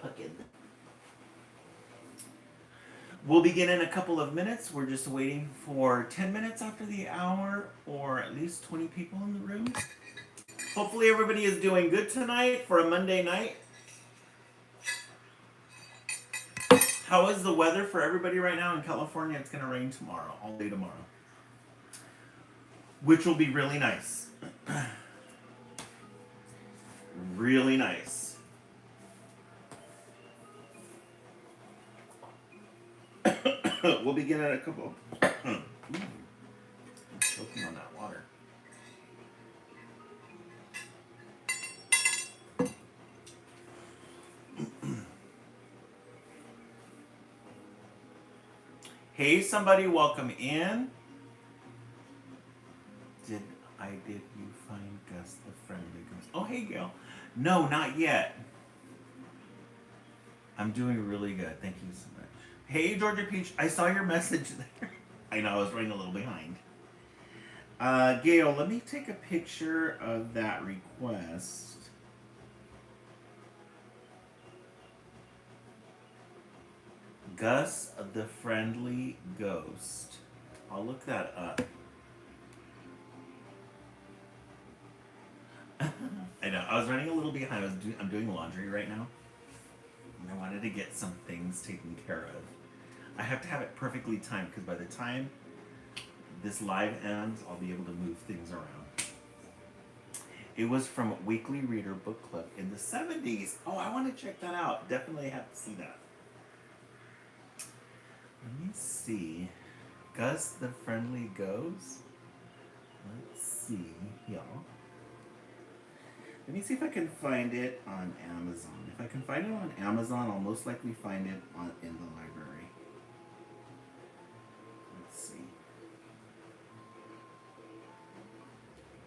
Pumpkin. We'll begin in a couple of minutes. We're just waiting for 10 minutes after the hour, or at least 20 people in the room. Hopefully everybody is doing good tonight for a Monday night. How is the weather for everybody right now in California? It's going to rain tomorrow, all day tomorrow. Which will be really nice. Really nice. We'll begin at a couple. I'm choking on that water. Hey, somebody, welcome in. Did you find Gus the friendly ghost? Oh, hey, Gail. No, not yet. I'm doing really good. Thank you so much. Hey, Georgia Peach. I saw your message there. I know, I was running a little behind. Gail, let me take a picture of that request. Gus the friendly ghost. I'll look that up. I know. I was running a little behind. I'm doing laundry right now. And I wanted to get some things taken care of. I have to have it perfectly timed because by the time this live ends, I'll be able to move things around. It was from Weekly Reader Book Club in the 70s. Oh, I want to check that out. Definitely have to see that. Let me see. Gus the Friendly Ghost. Let's see, y'all. Let me see if I can find it on Amazon. If I can find it on Amazon, I'll most likely find it in the library. Let's see.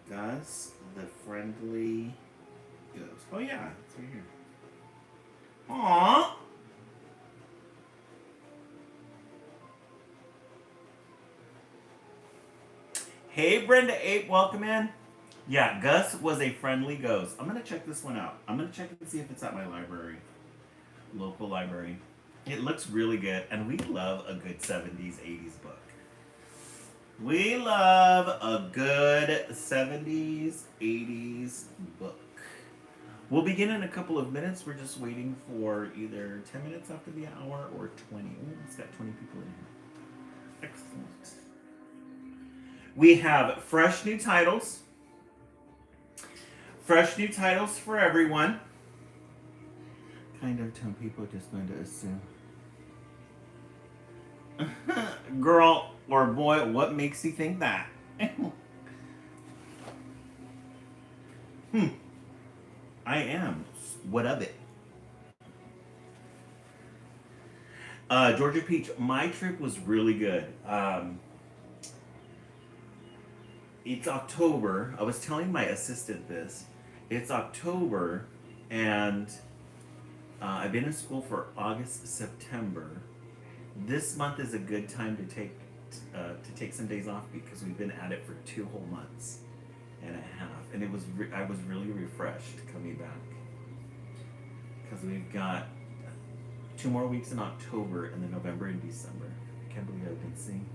Gus the Friendly Ghost. Oh yeah, it's right here. Aww. Hey Brenda Ape, welcome in. Yeah, Gus was a friendly ghost. I'm gonna check this one out. I'm gonna check and see if it's at my library. Local library. It looks really good, and we love a good 70s, 80s book. We love a good 70s, 80s book. We'll begin in a couple of minutes. We're just waiting for either 10 minutes after the hour or 20. Ooh, it's got 20 people in here. Excellent. We have fresh new titles. Fresh new titles for everyone. Kind of 10 people just going to assume. Girl or boy, what makes you think that? I am. What of it? Georgia Peach, my trip was really good. It's October. I was telling my assistant this. It's October, and I've been in school for August, September. This month is a good time to take some days off because we've been at it for 2 whole months and a half, and I was really refreshed coming back because we've got 2 more weeks in October and then November and December. I can't believe I've been seeing.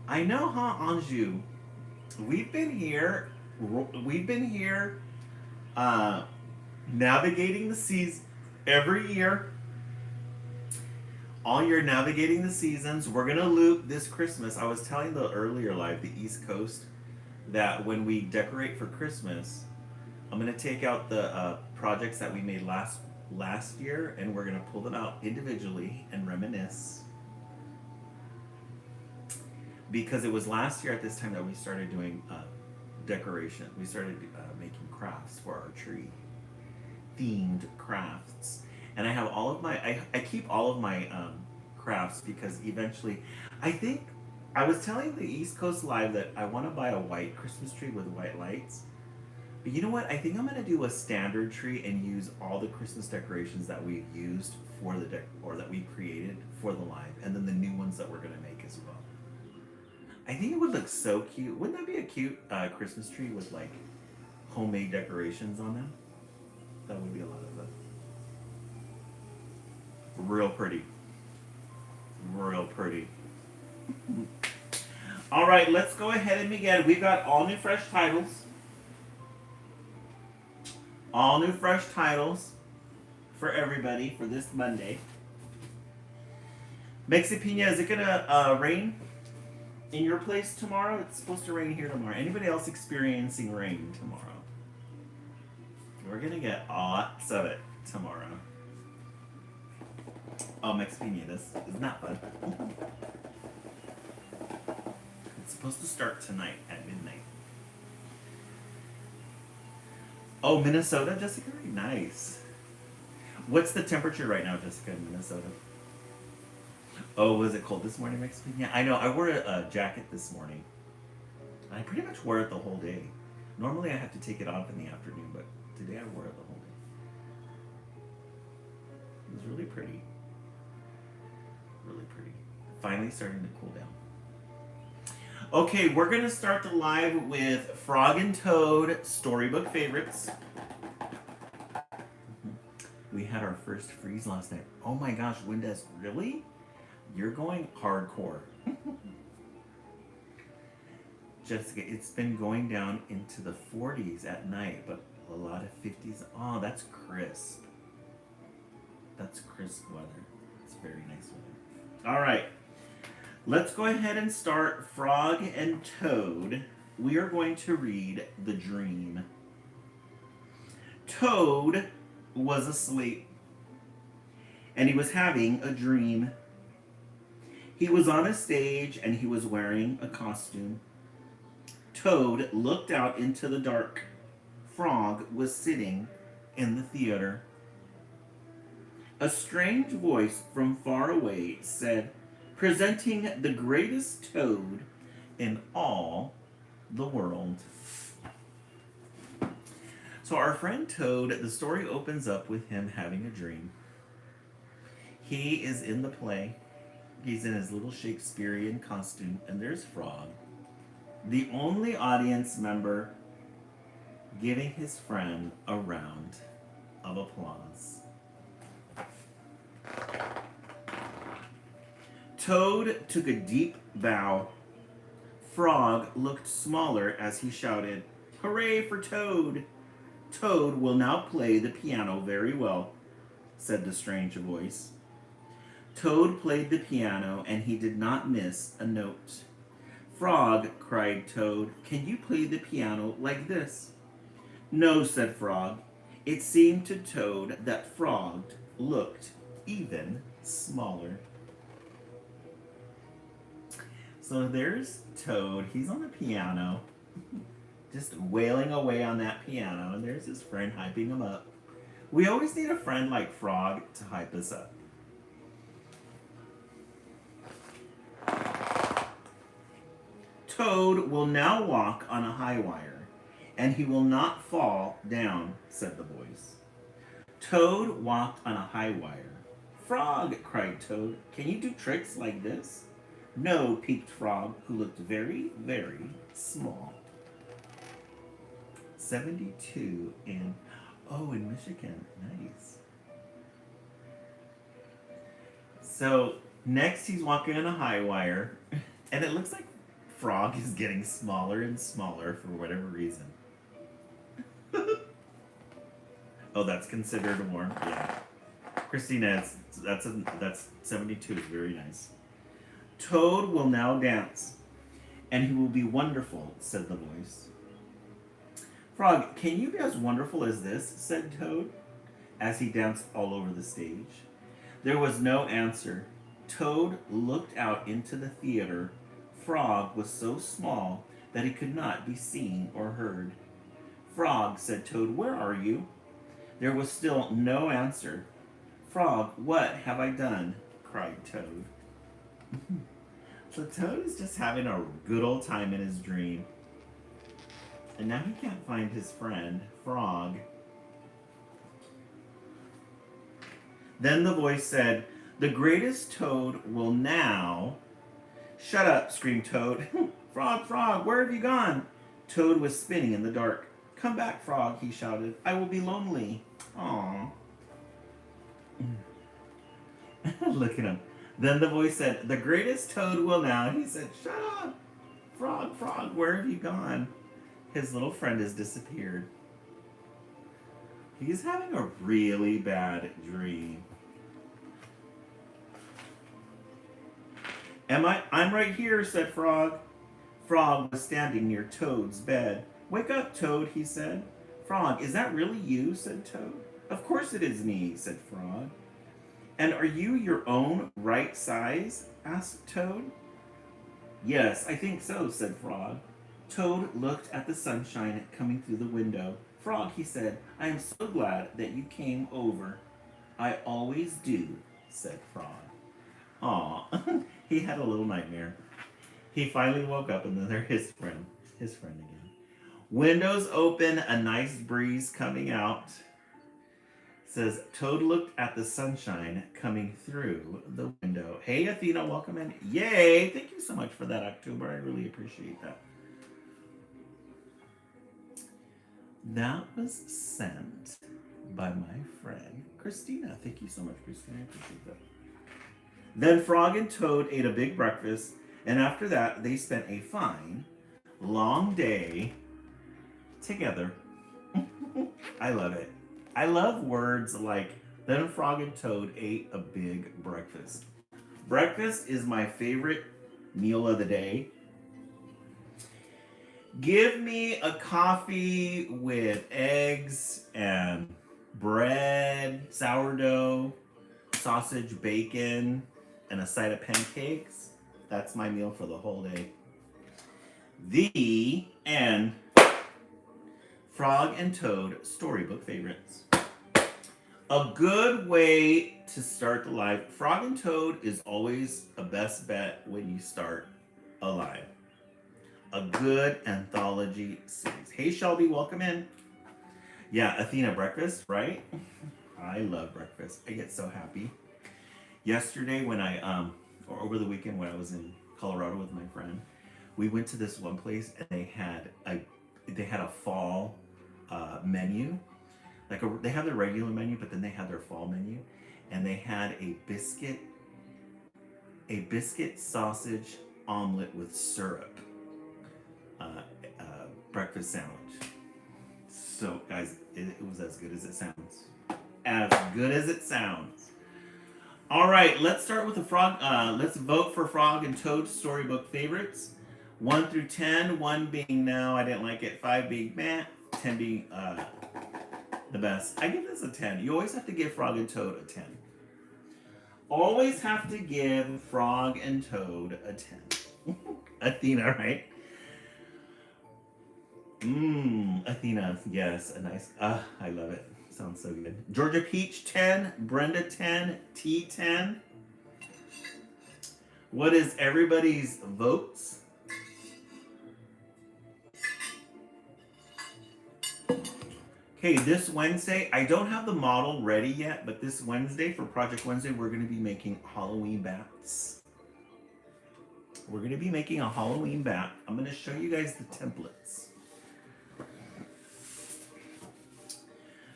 I know, huh, Anjou? We've been here navigating the seas every year. All year navigating the seasons. We're gonna loop this Christmas. I was telling the earlier live, the East Coast, that when we decorate for Christmas, I'm gonna take out the projects that we made last year, and we're gonna pull them out individually and reminisce. Because it was last year at this time that we started doing decoration. We started making crafts for our tree, themed crafts. And I have all of my, I keep all of my crafts because eventually, I think, I was telling the East Coast Live that I want to buy a white Christmas tree with white lights. But you know what? I think I'm going to do a standard tree and use all the Christmas decorations that we've used for the or that we created for the live, and then the new ones that we're going to make as well. I think it would look so cute. Wouldn't that be a cute Christmas tree with like homemade decorations on them? That would be a lot of fun. real pretty. Real pretty. All right, let's go ahead and begin. We've got all new fresh titles. All new fresh titles for everybody for this Monday. Mexipina, is it gonna rain in your place tomorrow? It's supposed to rain here tomorrow. Anybody else experiencing rain tomorrow? We're gonna get lots of it tomorrow. Oh, Mexipina, this is not fun. It's supposed to start tonight at midnight. Oh, Minnesota, Jessica? Nice. What's the temperature right now, Jessica, in Minnesota? Oh, was it cold this morning, Mexican? Yeah, I know. I wore a jacket this morning. I pretty much wore it the whole day. Normally I have to take it off in the afternoon, but today I wore it the whole day. It was really pretty. Really pretty. Finally starting to cool down. Okay, we're going to start the live with Frog and Toad Storybook Favorites. We had our first freeze last night. Oh my gosh, Windes, really? You're going hardcore. Jessica, it's been going down into the 40s at night, but a lot of 50s. Oh, that's crisp. That's crisp weather. It's very nice weather. All right. Let's go ahead and start Frog and Toad. We are going to read The Dream. Toad was asleep, and he was having a dream. He was on a stage, and he was wearing a costume. Toad looked out into the dark. Frog was sitting in the theater. A strange voice from far away said, presenting the greatest toad in all the world. So our friend Toad, the story opens up with him having a dream. He is in the play. He's in his little Shakespearean costume, and there's Frog, the only audience member, giving his friend a round of applause. Toad took a deep bow. Frog looked smaller as he shouted, "Hooray for Toad! Toad will now play the piano very well," said the strange voice. Toad played the piano, and he did not miss a note. "Frog," cried Toad, "can you play the piano like this?" "No," said Frog. It seemed to Toad that Frog looked even smaller. So there's Toad. He's on the piano, just wailing away on that piano, and there's his friend hyping him up. We always need a friend like Frog to hype us up. Toad will now walk on a high wire, and he will not fall down, said the voice. Toad walked on a high wire. "Frog," cried Toad, "can you do tricks like this?" "No," peeped Frog, who looked very, very small. 72 in Michigan. Nice. So next he's walking on a high wire, and it looks like Frog is getting smaller and smaller for whatever reason. Oh, that's considered warm. Yeah. Christina, that's 72 is very nice. Toad will now dance, and he will be wonderful, said the voice. "Frog, can you be as wonderful as this?" said Toad, as he danced all over the stage. There was no answer. Toad looked out into the theater. Frog was so small that he could not be seen or heard. "Frog," said Toad, "where are you?" There was still no answer. "Frog, what have I done?" cried Toad. So Toad is just having a good old time in his dream. And now he can't find his friend, Frog. Then the voice said, "The greatest Toad will now..." "Shut up," screamed Toad. "Frog, Frog, where have you gone?" Toad was spinning in the dark. "Come back, Frog," he shouted. "I will be lonely." Aww. Look at him. Then the voice said, "The greatest toad will now." He said, "Shut up! Frog, frog, where have you gone?" His little friend has disappeared. He's having a really bad dream. I'm right here, said Frog. Frog was standing near Toad's bed. "Wake up, Toad," he said. "Frog, is that really you?" said Toad. "Of course it is me," said Frog. "And are you your own right size?" asked Toad. "Yes, I think so," said Frog. Toad looked at the sunshine coming through the window. "Frog," he said, "I am so glad that you came over." "I always do," said Frog. Aw, he had a little nightmare. He finally woke up and then there's his friend again. Windows open, a nice breeze coming out. Says, Toad looked at the sunshine coming through the window. Hey, Athena, welcome in. Yay! Thank you so much for that, October. I really appreciate that. That was sent by my friend, Christina. Thank you so much, Christina. I appreciate that. Then Frog and Toad ate a big breakfast, and after that, they spent a fine, long day together. I love it. I love words like, then Frog and Toad ate a big breakfast. Breakfast is my favorite meal of the day. Give me a coffee with eggs and bread, sourdough, sausage, bacon, and a side of pancakes. That's my meal for the whole day. The end. Frog and Toad storybook favorites. A good way to start the live. Frog and Toad is always a best bet when you start a live. A good anthology series. Hey Shelby, welcome in. Yeah, Athena, breakfast, right? I love breakfast. I get so happy. Yesterday when or over the weekend when I was in Colorado with my friend, we went to this one place and they had a fall menu. They have their regular menu, but then they had their fall menu, and they had a biscuit sausage omelet with syrup breakfast sandwich. So guys, it was as good as it sounds. As good as it sounds. All right, let's start with the frog. Let's vote for Frog and Toad storybook favorites. 1 through 10, 1 being no, I didn't like it, 5 being meh, 10 being the best. I give this a 10. You always have to give Frog and Toad a 10. Always have to give Frog and Toad a 10. Athena, right? Athena, yes, a nice, I love it. Sounds so good. Georgia Peach, 10. Brenda, 10. T, 10. What is everybody's votes? Okay, this Wednesday, I don't have the model ready yet, but this Wednesday for Project Wednesday, we're going to be making Halloween bats. We're going to be making a Halloween bat. I'm going to show you guys the templates.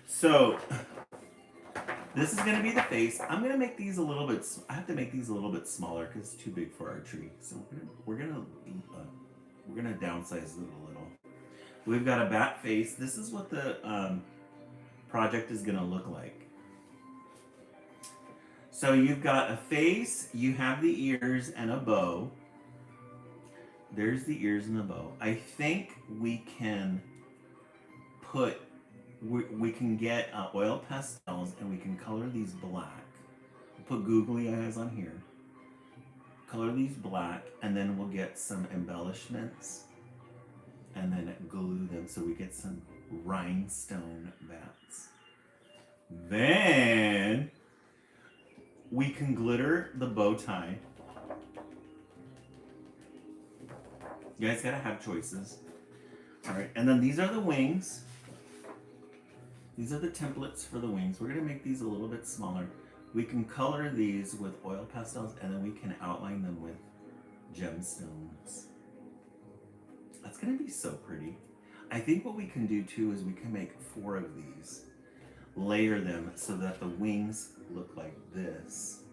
So, this is going to be the face. I'm going to make these a little bit, I have to make these a little bit smaller because it's too big for our tree. So we're going to downsize it a little. We've got a bat face. This is what the project is going to look like. So you've got a face, you have the ears and a bow. There's the ears and the bow. I think we can put, we can get oil pastels and we can color these black. Put googly eyes on here. Color these black, and then we'll get some embellishments and then glue them so we get some rhinestone bats. Then we can glitter the bow tie. You guys gotta have choices. All right, and then these are the wings. These are the templates for the wings. We're gonna make these a little bit smaller. We can color these with oil pastels, and then we can outline them with gemstones. That's gonna be so pretty. I think what we can do too is we can make 4 of these, layer them so that the wings look like this.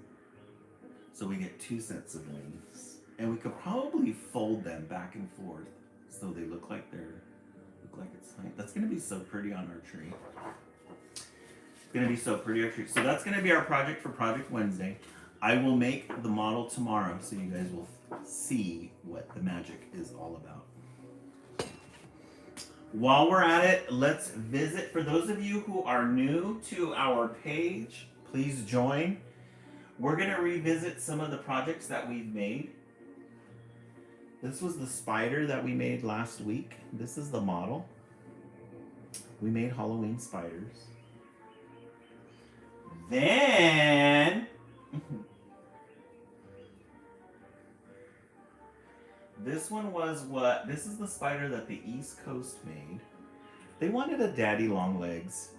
So we get 2 sets of wings. And we could probably fold them back and forth so they look like it's high. That's gonna be so pretty on our tree. It's gonna be so pretty on our tree. So that's gonna be our project for Project Wednesday. I will make the model tomorrow so you guys will see what the magic is all about. While we're at it, let's visit. For those of you who are new to our page, please join. We're going to revisit some of the projects that we've made. This was the spider that we made last week. This is the model. We made Halloween spiders. Then this one was this is the spider that the East Coast made. They wanted a daddy long legs.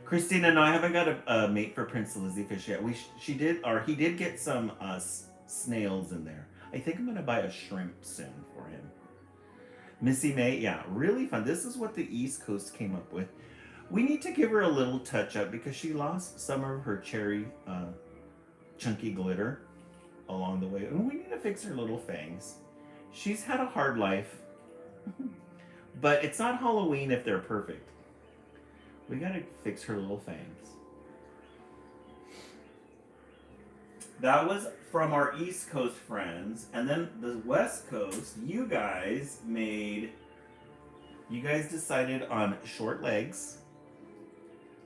Christina, no, I haven't got a mate for Prince Lizzie Fish yet. He did get some snails in there. I think I'm gonna buy a shrimp soon for him. Missy May, yeah, really fun. This is what the East Coast came up with. We need to give her a little touch up because she lost some of her cherry chunky glitter along the way. And we need to fix her little fangs. She's had a hard life. But it's not Halloween if they're perfect. We gotta fix her little fangs. That was from our East Coast friends. And then the West Coast, you guys decided on short legs.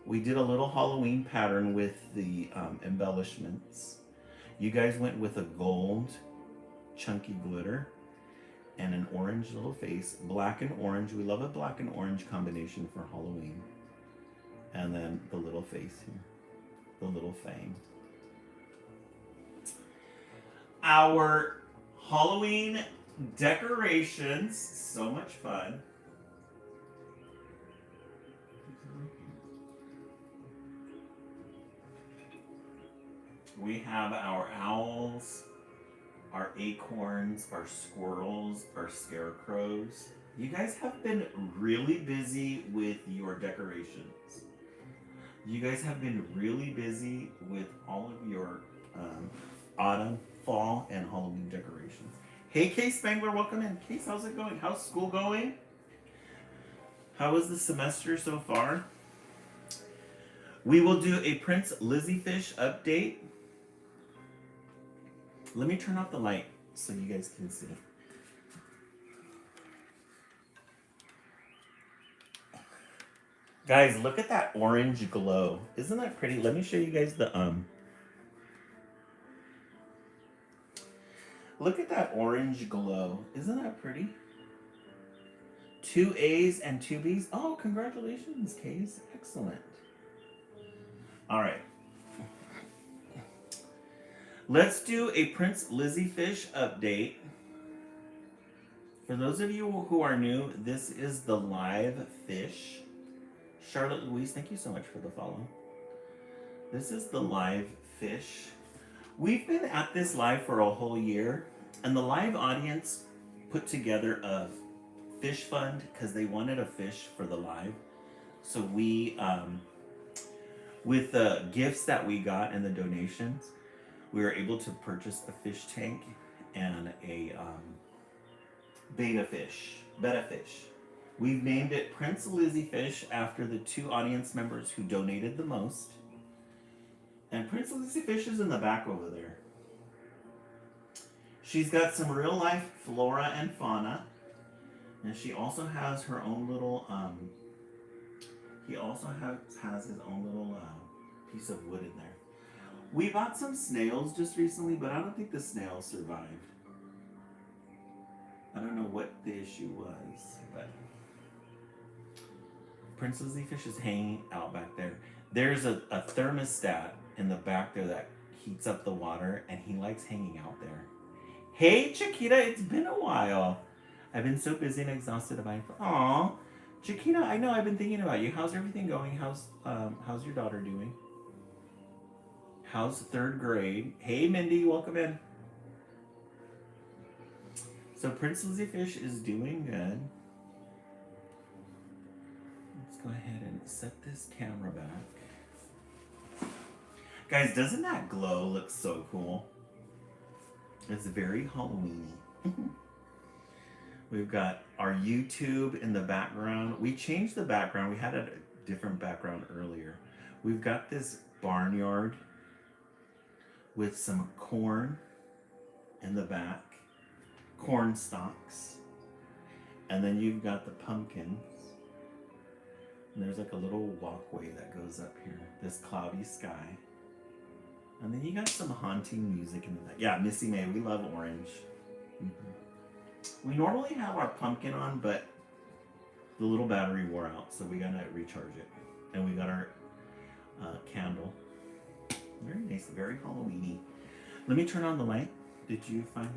We did a little Halloween pattern with the embellishments. You guys went with a gold chunky glitter and an orange little face. Black and orange. We love a black and orange combination for Halloween. And then the little face here. The little fang. Our Halloween decorations. So much fun. We have our owls, our acorns, our squirrels, our scarecrows. You guys have been really busy with your decorations. You guys have been really busy with all of your autumn, fall, and Halloween decorations. Hey, Case Spangler, welcome in. Case, how's it going? How's school going? How is the semester so far? We will do a Prince Lizzie Fish update. Let me turn off the light so you guys can see. Guys, look at that orange glow. Isn't that pretty? Let me show you guys the Look at that orange glow. Isn't that pretty? 2 A's and 2 B's. Oh, congratulations, Case. Excellent. All right. Let's do a Prince Lizzie Fish update. For those of you who are new, this is the live fish. Charlotte Louise, thank you so much for the follow. This is the live fish. We've been at this live for a whole year, and the live audience put together a fish fund because they wanted a fish for the live. So we, with the gifts that we got and the donations, we were able to purchase a fish tank and a betta fish. We've named it Prince Lizzie Fish after the 2 audience members who donated the most. And Prince Lizzie Fish is in the back over there. She's got some real life flora and fauna. And she also has her own little, he also has his own little piece of wood in there. We bought some snails just recently, but I don't think the snails survived. I don't know what the issue was, but Prince Lizzie Fish is hanging out back there. There's a thermostat in the back there that heats up the water, and he likes hanging out there. Hey, Chiquita, it's been a while. I've been so busy and exhausted about it. Aw, Chiquita, I know I've been thinking about you. How's everything going? How's your daughter doing? How's 3rd grade? Hey, Mindy, welcome in. So Prince Lizzie Fish is doing good. Let's go ahead and set this camera back. Guys, doesn't that glow look so cool? It's very Halloweeny. We've got our YouTube in the background. We changed the background. We had a different background earlier. We've got this barnyard with some corn in the back, corn stalks. And then you've got the pumpkins. And there's like a little walkway that goes up here. This cloudy sky. And then you got some haunting music in the back. Yeah, Missy May, we love orange. We normally have our pumpkin on, but the little battery wore out, so we gotta recharge it. And we got our candle. Very nice, very Halloweeny. Let me turn on the light. Did you find?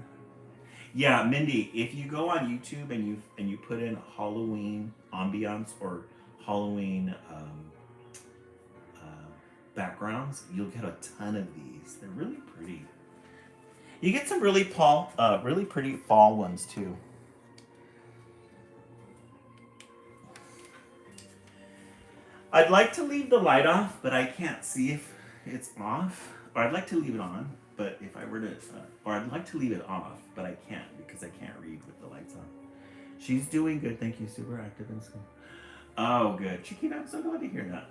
Yeah, Mindy, if you go on YouTube and you put in Halloween ambiance or Halloween backgrounds, you'll get a ton of these. They're really pretty. You get some really pretty fall ones too. I'd like to leave the light off, but I can't see if it's off. Or I'd like to leave it on, but if I were to, or I'd like to leave it off, but I can't because I can't read with the lights on. She's doing good, thank you. Super active in school. Oh, good. Chiquita, I'm so glad to hear that.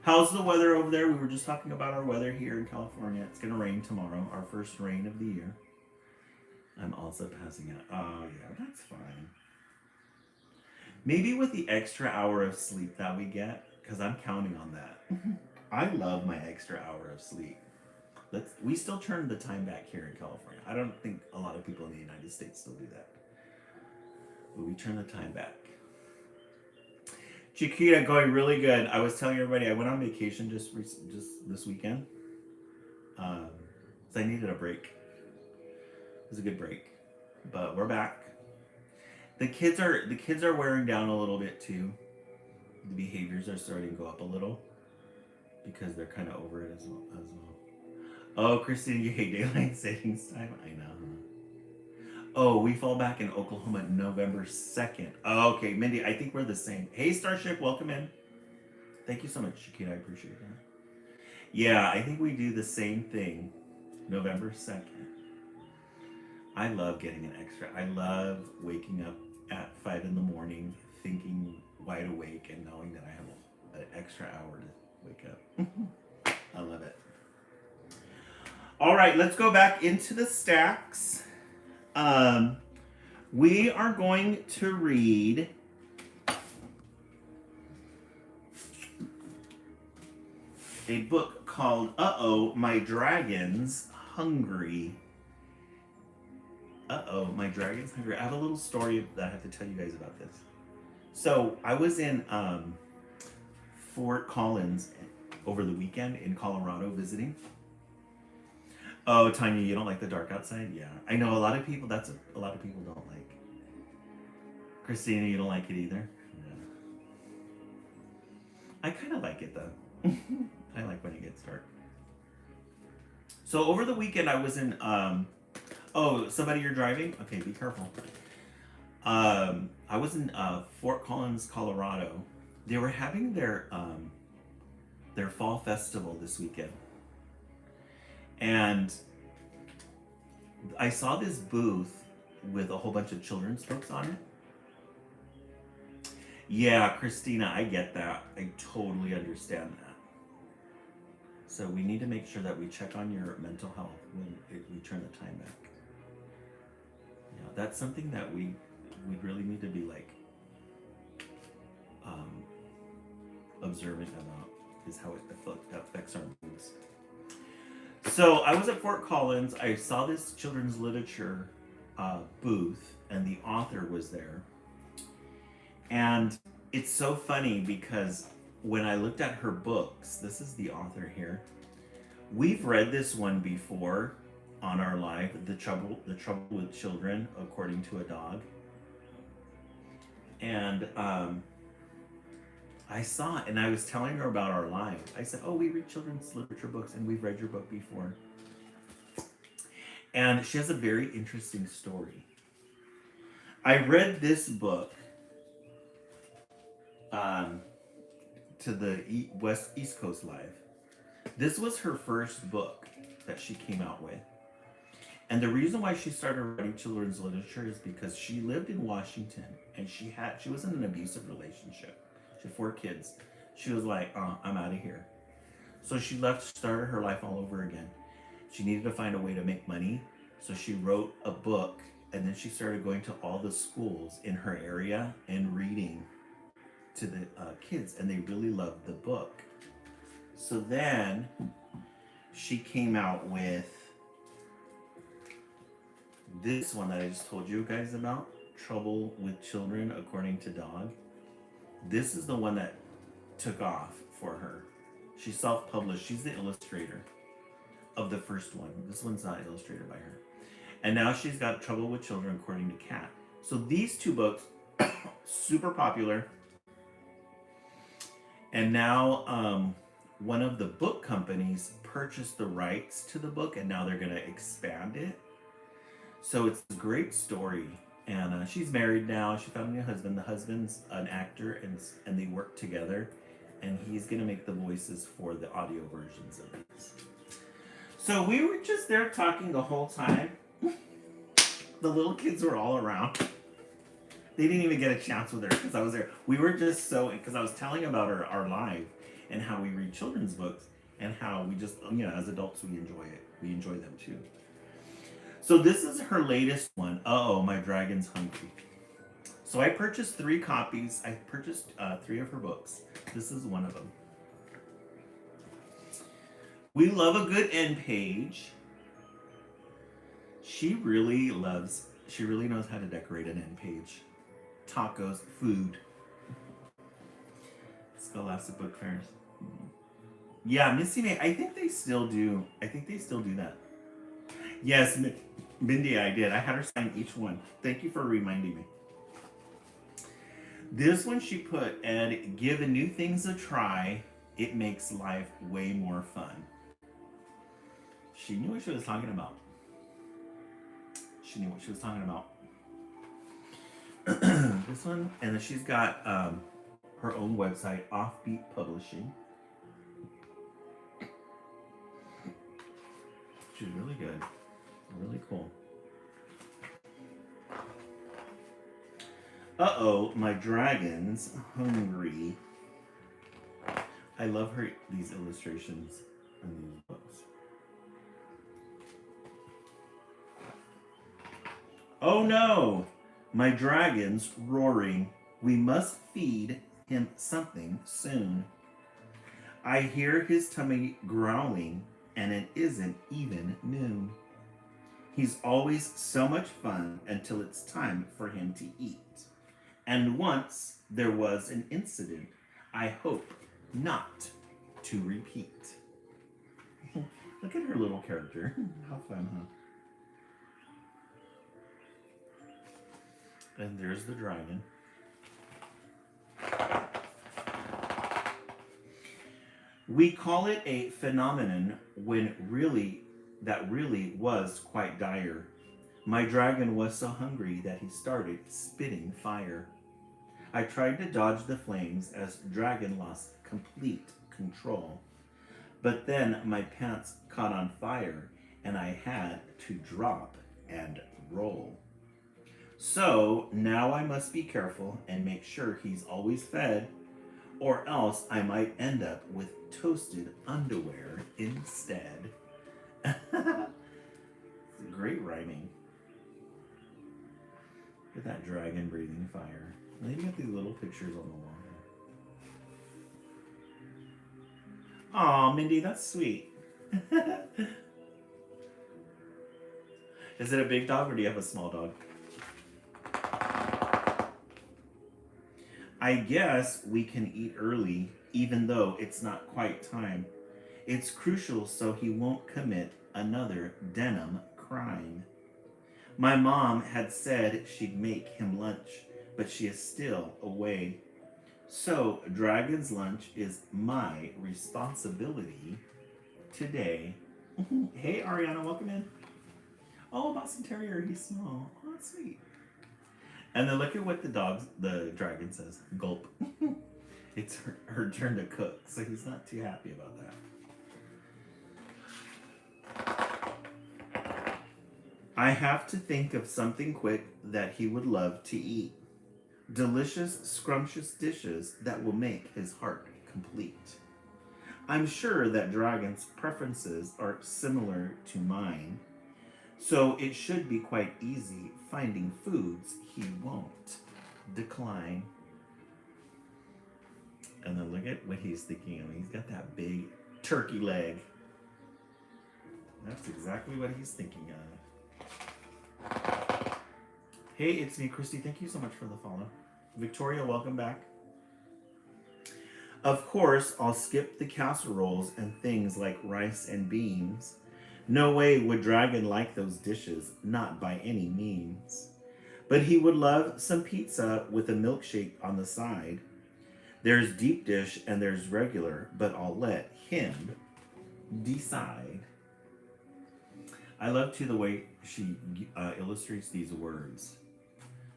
How's the weather over there? We were just talking about our weather here in California. It's going to rain tomorrow, our first rain of the year. I'm also passing out. Oh, yeah, that's fine. Maybe with the extra hour of sleep that we get, because I'm counting on that. I love my extra hour of sleep. We still turn the time back here in California. I don't think a lot of people in the United States still do that. But we turn the time back. Chiquita, going really good. I was telling everybody I went on vacation just this weekend. So I needed a break. It was a good break. But we're back. The kids are wearing down a little bit too. The behaviors are starting to go up a little because they're kind of over it as well. Oh, Christine, you hate daylight savings time? I know. Oh, we fall back in Oklahoma November 2nd. Oh, okay, Mindy, I think we're the same. Hey, Starship, welcome in. Thank you so much, Chiquita. I appreciate that. Yeah, I think we do the same thing. November 2nd. I love getting an extra. I love waking up at 5 in the morning, thinking wide awake and knowing that I have an extra hour to wake up. I love it. All right, let's go back into the stacks. We are going to read a book called Uh-Oh, My Dragon's Hungry. Uh-oh, My Dragon's Hungry. I have a little story that I have to tell you guys about this. So I was in Fort Collins over the weekend in Colorado visiting. Oh, Tanya, you don't like the dark outside? Yeah. I know a lot of people, a lot of people don't like. Christina, you don't like it either? Yeah. I kind of like it though. I like when it gets dark. So over the weekend I was in, oh, somebody you're driving? Okay, be careful. I was in Fort Collins, Colorado. They were having their fall festival this weekend. And I saw this booth with a whole bunch of children's books on it. Yeah, Christina, I get that. I totally understand that. So we need to make sure that we check on your mental health when we turn the time back. Yeah, that's something that we really need to be like observant about, is how it affects our moods. So I was at Fort Collins. I saw this children's literature booth, and the author was there. And it's so funny because when I looked at her books, this is the author here. We've read this one before on our live, The Trouble with Children According to a Dog. And I saw it, and I was telling her about our live. I said, oh, we read children's literature books, and we've read your book before. And she has a very interesting story. I read this book to the East Coast Live. This was her first book that she came out with. And the reason why she started writing children's literature is because she lived in Washington and she was in an abusive relationship. She had 4 kids. She was like, I'm out of here. So she left, started her life all over again. She needed to find a way to make money. So she wrote a book, and then she started going to all the schools in her area and reading to the kids, and they really loved the book. So then she came out with this one that I just told you guys about, Trouble with Children According to Dog. This is the one that took off for her. She self-published. She's the illustrator of the first one. This one's not illustrated by her. And now she's got Trouble with Children According to Cat. So these 2 books, super popular. And now one of the book companies purchased the rights to the book, and now they're going to expand it. So it's a great story. And she's married now. She found a new husband. The husband's an actor, and they work together. And he's going to make the voices for the audio versions of these. So we were just there talking the whole time. The little kids were all around. They didn't even get a chance with her because I was there. We were just because I was telling about our life and how we read children's books and how we just, as adults, we enjoy it. We enjoy them too. So this is her latest one. Uh-oh, my dragon's hungry. So I purchased 3 copies. I purchased 3 of her books. This is one of them. We love a good end page. She really knows how to decorate an end page. Tacos, food. Scholastic Book Fairs. Yeah, Missy May, I think they still do that. Yes, Mindy, I did. I had her sign each one. Thank you for reminding me. This one she put, and give new things a try. It makes life way more fun. She knew what she was talking about. This one, and then she's got her own website, Offbeat Publishing. She's really good. Really cool. Uh-oh, my dragon's hungry. I love these illustrations in these books. Oh no! My dragon's roaring. We must feed him something soon. I hear his tummy growling, and it isn't even noon. He's always so much fun until it's time for him to eat. And once there was an incident I hope not to repeat. Look at her little character. How fun, huh? And there's the dragon. We call it a phenomenon when that really was quite dire. My dragon was so hungry that he started spitting fire. I tried to dodge the flames as dragon lost complete control. But then my pants caught on fire and I had to drop and roll. So now I must be careful and make sure he's always fed, or else I might end up with toasted underwear instead. Great rhyming. Look at that dragon breathing fire. And then you got these little pictures on the wall here. Aw, Mindy, that's sweet. Is it a big dog or do you have a small dog? I guess we can eat early, even though it's not quite time. It's crucial so he won't commit another denim crime. My mom had said she'd make him lunch, but she is still away. So dragon's lunch is my responsibility today. Hey Ariana, welcome in. Oh, Boston Terrier, he's small. Oh, that's sweet. And then look at what the dragon says. Gulp. It's her turn to cook, so he's not too happy about that. I have to think of something quick that he would love to eat. Delicious, scrumptious dishes that will make his heart complete. I'm sure that Dragon's preferences are similar to mine, so it should be quite easy finding foods he won't decline. And then look at what he's thinking of. He's got that big turkey leg. That's exactly what he's thinking of. Hey, it's me, Christy. Thank you so much for the follow. Victoria, welcome back. Of course, I'll skip the casseroles and things like rice and beans. No way would Dragon like those dishes, not by any means. But he would love some pizza with a milkshake on the side. There's deep dish and there's regular, but I'll let him decide. I love too the way she illustrates these words.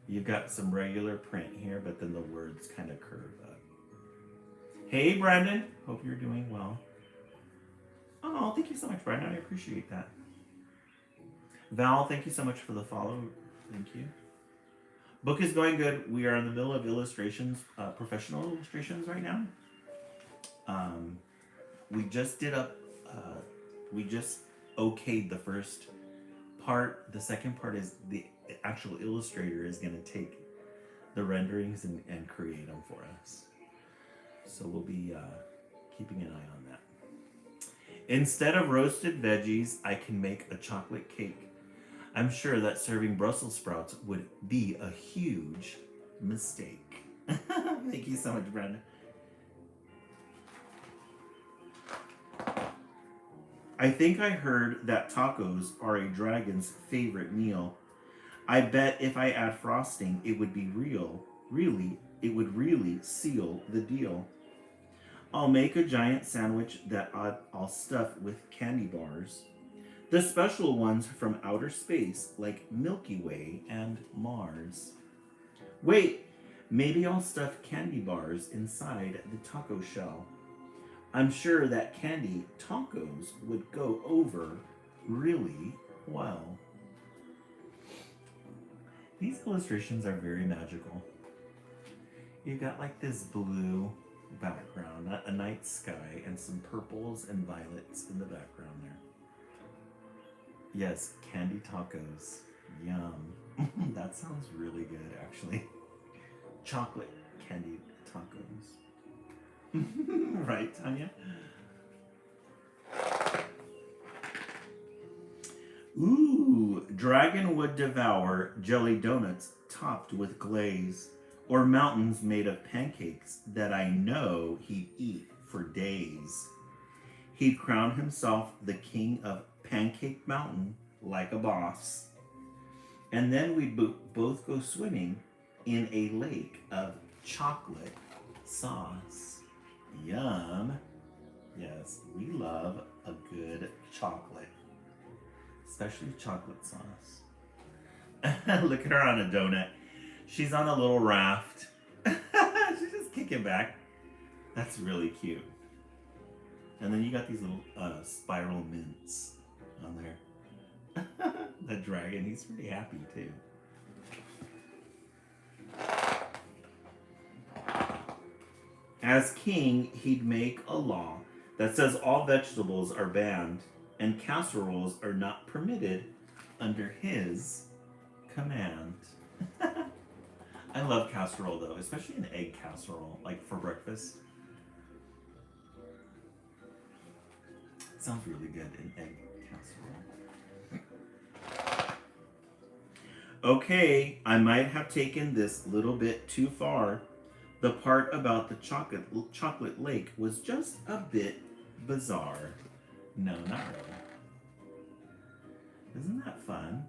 You've got some regular print here, but then the words kind of curve up. Hey, Brandon. Hope you're doing well. Oh, thank you so much, Brandon. I appreciate that. Val, thank you so much for the follow. Thank you. Book is going good. We are in the middle of illustrations, professional illustrations right now. We just did up, we just okayed the first part. The second part is the actual illustrator is going to take the renderings and create them for us. So we'll be keeping an eye on that. Instead of roasted veggies, I can make a chocolate cake. I'm sure that serving Brussels sprouts would be a huge mistake. Thank you so much, Brandon. I think I heard that tacos are a dragon's favorite meal. I bet if I add frosting, it would be it would really seal the deal. I'll make a giant sandwich that I'll stuff with candy bars. The special ones from outer space, like Milky Way and Mars. Wait, maybe I'll stuff candy bars inside the taco shell. I'm sure that candy tacos would go over really well. These illustrations are very magical. You've got like this blue background, a night sky, and some purples and violets in the background there. Yes, candy tacos. Yum. That sounds really good, actually. Chocolate candy tacos. Right, Tanya? Ooh, Dragon would devour jelly donuts topped with glaze, or mountains made of pancakes that I know he'd eat for days. He'd crown himself the king of Pancake Mountain like a boss. And then we'd both go swimming in a lake of chocolate sauce. Yum. Yes, we love a good chocolate, especially chocolate sauce. Look at her on a donut. She's on a little raft. She's just kicking back. That's really cute. And then you got these little spiral mints on there. The dragon, he's pretty happy too. As king, he'd make a law that says all vegetables are banned and casseroles are not permitted under his command. I love casserole though, especially an egg casserole, like for breakfast. It sounds really good, an egg casserole. Okay, I might have taken this little bit too far. The part about the chocolate lake was just a bit bizarre. No, not really. Isn't that fun?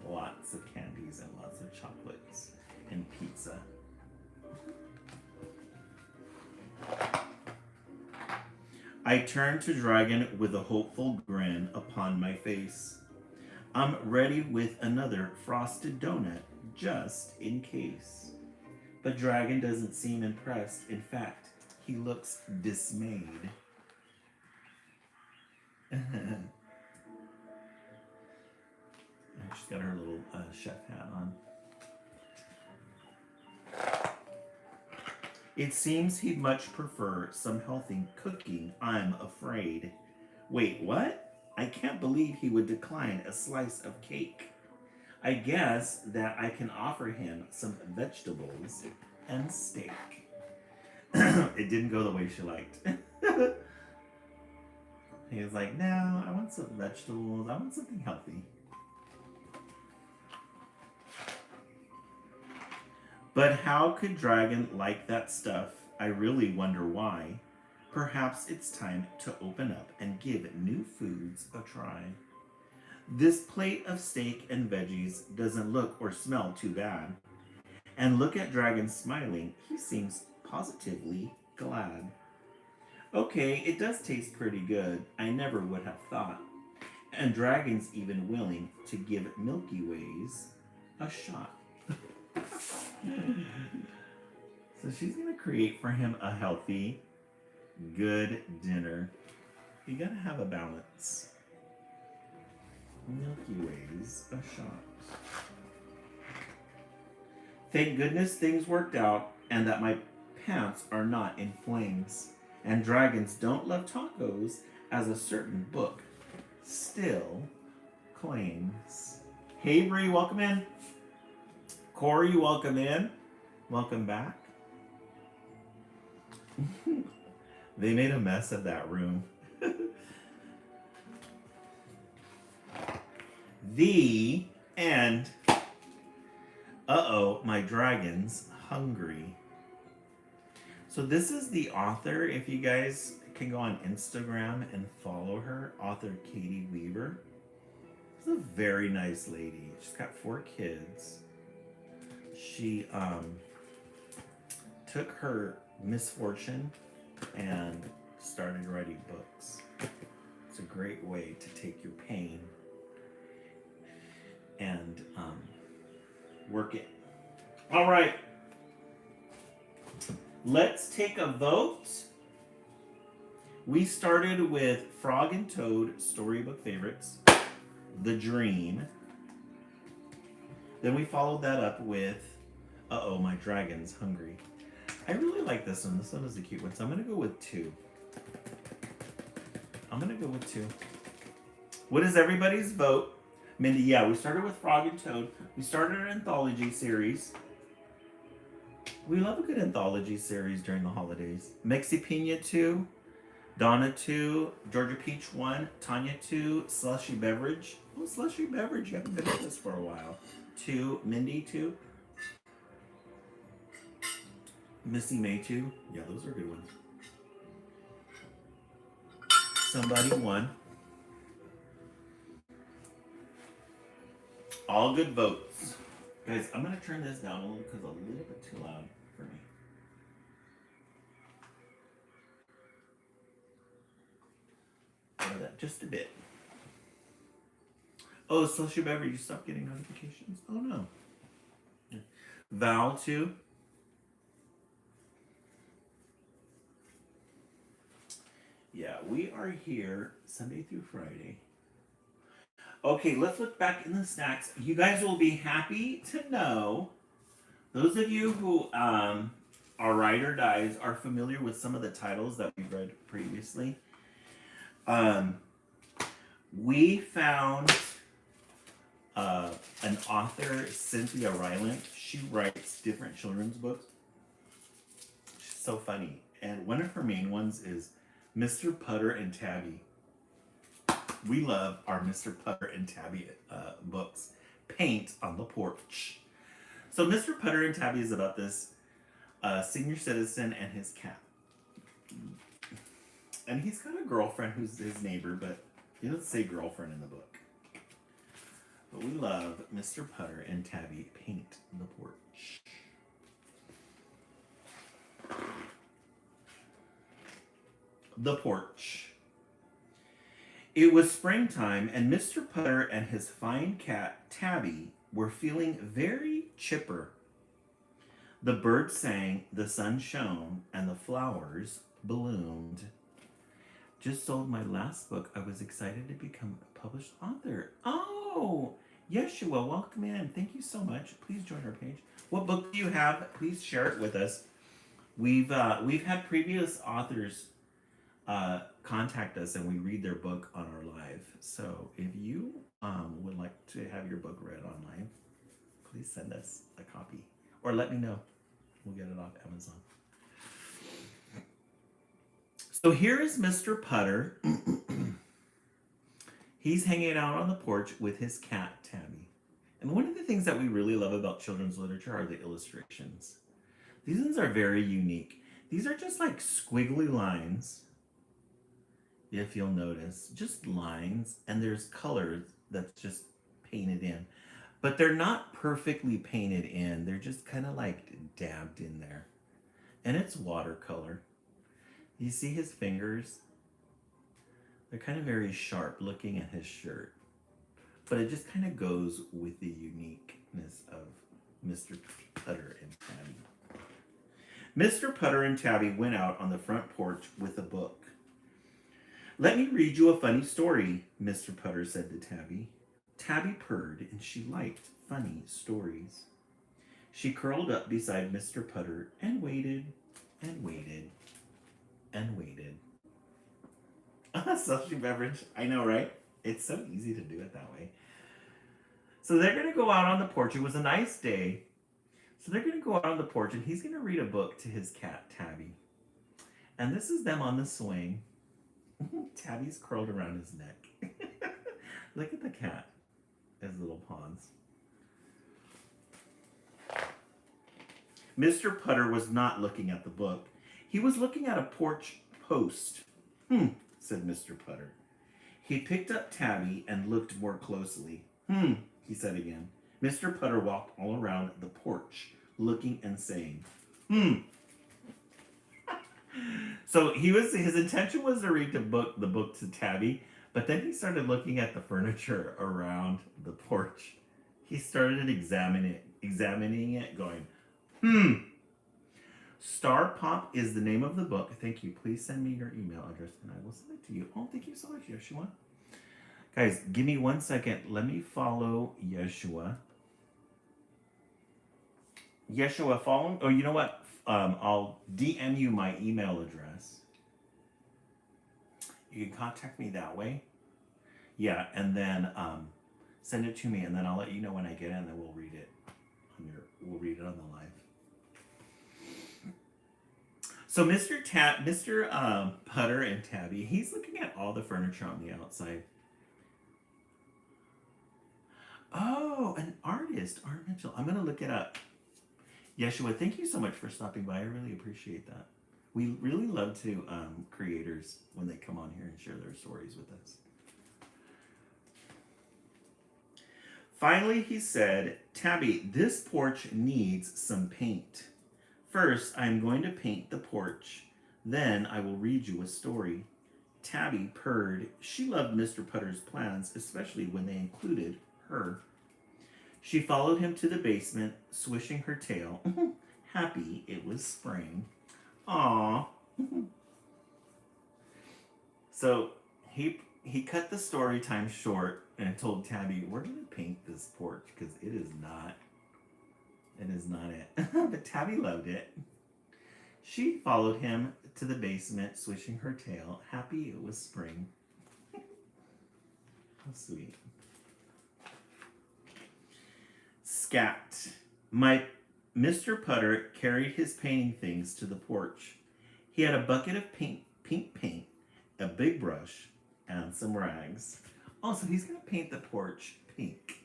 Lots of candies and lots of chocolates and pizza. I turned to Dragon with a hopeful grin upon my face. I'm ready with another frosted donut, just in case. But Dragon doesn't seem impressed. In fact, he looks dismayed. She's got her little chef hat on. It seems he'd much prefer some healthy cooking, I'm afraid. Wait, what? I can't believe he would decline a slice of cake. I guess that I can offer him some vegetables and steak. It didn't go the way she liked. He was like, no, I want some vegetables. I want something healthy. But how could Dragon like that stuff? I really wonder why. Perhaps it's time to open up and give new foods a try. This plate of steak and veggies doesn't look or smell too bad. And look at Dragon smiling. He seems positively glad. Okay, it does taste pretty good. I never would have thought. And Dragon's even willing to give Milky Ways a shot. So she's going to create for him a healthy, good dinner. You got to have a balance. Milky Ways a shot. Thank goodness things worked out and that my pants are not in flames. And dragons don't love tacos, as a certain book still claims. Hey Bree, welcome in. Corey, welcome in. Welcome back. They made a mess of that room. The end. Uh-oh, my dragon's hungry. So this is the author. If you guys can go on Instagram and follow her, author Katie Weaver. She's a very nice lady. She's got 4 kids. She took her misfortune and started writing books. It's a great way to take your pain and work it. All right. Let's take a vote. We started with Frog and Toad storybook favorites, The Dream. Then we followed that up with Uh-oh, My Dragon's Hungry. I really like this one. This one is a cute one. So I'm going to go with 2. What is everybody's vote? Mindy, yeah, we started with Frog and Toad. We started an anthology series. We love a good anthology series during the holidays. Mexi Pina 2, Donna 2, Georgia Peach 1, Tanya 2, Slushy Beverage. Oh, Slushy Beverage, you haven't been with us for a while. 2, Mindy 2. Missy May 2. Yeah, those are good ones. Somebody 1. All good votes. Guys, I'm going to turn this down a little because it's a little bit too loud for me. Lower that just a bit. Oh, Slushy Beverage, you stopped getting notifications? Oh, no. Val 2. Yeah, we are here Sunday through Friday. Okay, let's look back in the snacks. You guys will be happy to know, those of you who are Ride or Dies are familiar with some of the titles that we've read previously. We found an author, Cynthia Rylant. She writes different children's books. She's so funny. And one of her main ones is Mr. Putter and Tabby. We love our Mr. Putter and Tabby books. Paint on the Porch. So Mr. Putter and Tabby is about this senior citizen and his cat. And he's got a girlfriend who's his neighbor, but he doesn't say girlfriend in the book. But we love Mr. Putter and Tabby Paint the Porch. The porch. It was springtime, and Mr. Putter and his fine cat, Tabby, were feeling very chipper. The birds sang, the sun shone, and the flowers bloomed. Just sold my last book. I was excited to become a published author. Oh, Yeshua, welcome in. Thank you so much. Please join our page. What book do you have? Please share it with us. We've had previous authors contact us and we read their book on our live. So if you would like to have your book read online, please send us a copy or let me know. We'll get it off Amazon. So here is Mr. Putter. He's hanging out on the porch with his cat, Tabby. And one of the things that we really love about children's literature are the illustrations. These ones are very unique. These are just like squiggly lines, if you'll notice. Just lines, and there's colors that's just painted in. But they're not perfectly painted in. They're just kind of like dabbed in there. And it's watercolor. You see his fingers? They're kind of very sharp looking at his shirt. But it just kind of goes with the uniqueness of Mr. Putter and Tabby. Mr. Putter and Tabby went out on the front porch with a book. "Let me read you a funny story," Mr. Putter said to Tabby. Tabby purred, and she liked funny stories. She curled up beside Mr. Putter and waited and waited and waited. Seltzy beverage. I know, right? It's so easy to do it that way. So they're going to go out on the porch. It was a nice day. So they're going to go out on the porch, and he's going to read a book to his cat, Tabby. And this is them on the swing. Tabby's curled around his neck. Look at the cat. His little paws. Mr. Putter was not looking at the book. He was looking at a porch post. Said Mr. Putter. He picked up Tabby and looked more closely. He said again. Mr. Putter walked all around the porch, looking and saying, So his intention was to read the book to Tabby, but then he started looking at the furniture around the porch. He started examining it, going, Star Pop is the name of the book. Thank you. Please send me your email address and I will send it to you. Oh, thank you so much, Yeshua. Guys, give me 1 second. Let me follow Yeshua. Yeshua, follow. Oh, you know what? I'll DM you my email address. You can contact me that way. Yeah, and then send it to me, and then I'll let you know when I get in, and then we'll read it on the live. So Mr. Putter and Tabby, he's looking at all the furniture on the outside. Oh, an artist, Art Mitchell. I'm going to look it up. Yeshua, thank you so much for stopping by. I really appreciate that. We really love to creators when they come on here and share their stories with us. Finally, he said, Tabby, this porch needs some paint. First, I'm going to paint the porch. Then I will read you a story. Tabby purred. She loved Mr. Putter's plans, especially when they included her. She followed him to the basement, swishing her tail. Happy it was spring. Aww. So he cut the story time short and told Tabby, we're going to paint this porch because it is not it. But Tabby loved it. She followed him to the basement, swishing her tail. Happy it was spring. How sweet. Scat. Mr. Putter carried his painting things to the porch. He had a bucket of pink paint, a big brush, and some rags. Also, he's going to paint the porch pink.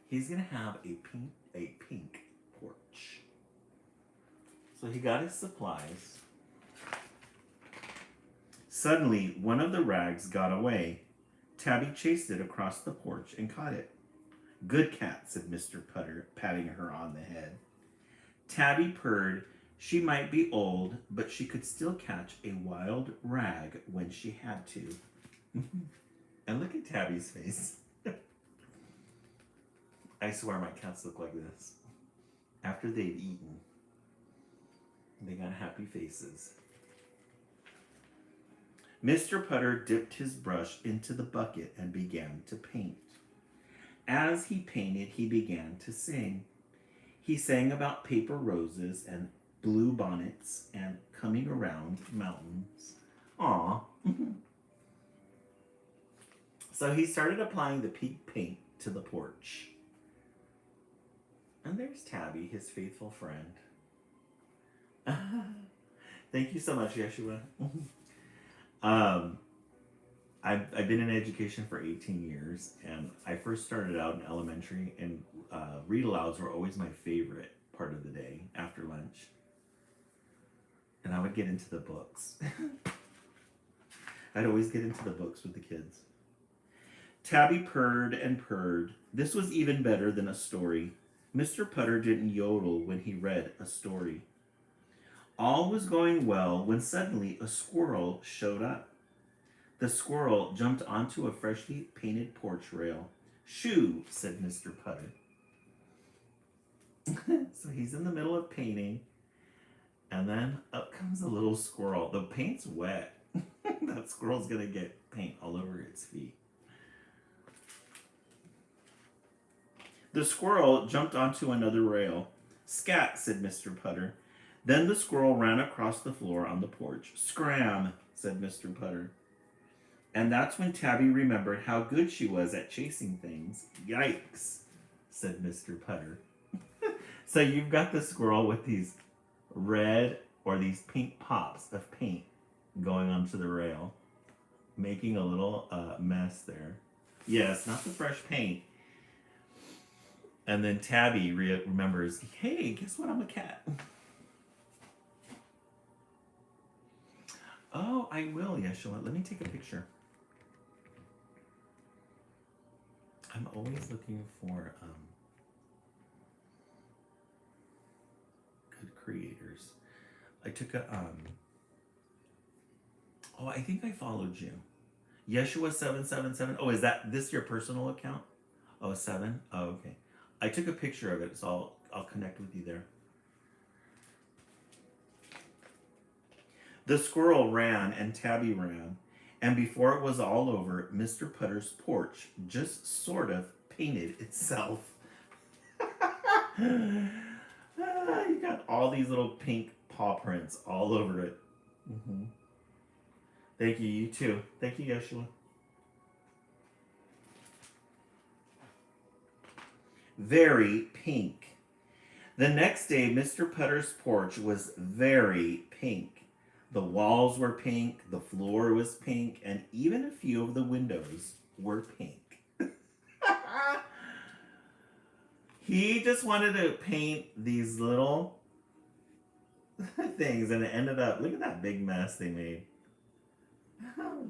He's going to have a pink porch. So he got his supplies. Suddenly, one of the rags got away. Tabby chased it across the porch and caught it. Good cat, said Mr. Putter, patting her on the head. Tabby purred. She might be old, but she could still catch a wild rag when she had to. And look at Tabby's face. I swear my cats look like this. After they've eaten, they got happy faces. Mr. Putter dipped his brush into the bucket and began to paint. As he painted, he began to sing. He sang about paper roses and blue bonnets and coming around mountains. Aw. So he started applying the pink paint to the porch. And there's Tabby, his faithful friend. Thank you so much, Yeshua. I've been in education for 18 years, and I first started out in elementary, and read alouds were always my favorite part of the day after lunch. And I would get into the books. I'd always get into the books with the kids. Tabby purred and purred. This was even better than a story. Mr. Putter didn't yodel when he read a story. All was going well when suddenly a squirrel showed up. The squirrel jumped onto a freshly painted porch rail. Shoo, said Mr. Putter. So he's in the middle of painting, and then up comes a little squirrel. The paint's wet. That squirrel's gonna get paint all over its feet. The squirrel jumped onto another rail. Scat, said Mr. Putter. Then the squirrel ran across the floor on the porch. Scram, said Mr. Putter. And that's when Tabby remembered how good she was at chasing things. Yikes, said Mr. Putter. So you've got the squirrel with these red or these pink pops of paint going onto the rail, making a little mess there. Yes, not the fresh paint. And then Tabby remembers, hey, guess what? I'm a cat. Oh, I will, Yeshua. Let me take a picture. I'm always looking for good creators. I took a oh, I think I followed you. Yeshua777. Oh, is this your personal account? Oh, 7? Oh, okay. I took a picture of it, so I'll connect with you there. The squirrel ran and Tabby ran, and before it was all over, Mr. Putter's porch just sort of painted itself. You got all these little pink paw prints all over it. Mm-hmm. Thank you, you too. Thank you, Yeshua. Very pink. The next day, Mr. Putter's porch was very pink. The walls were pink, the floor was pink, and even a few of the windows were pink. He just wanted to paint these little things, and it ended up, look at that big mess they made.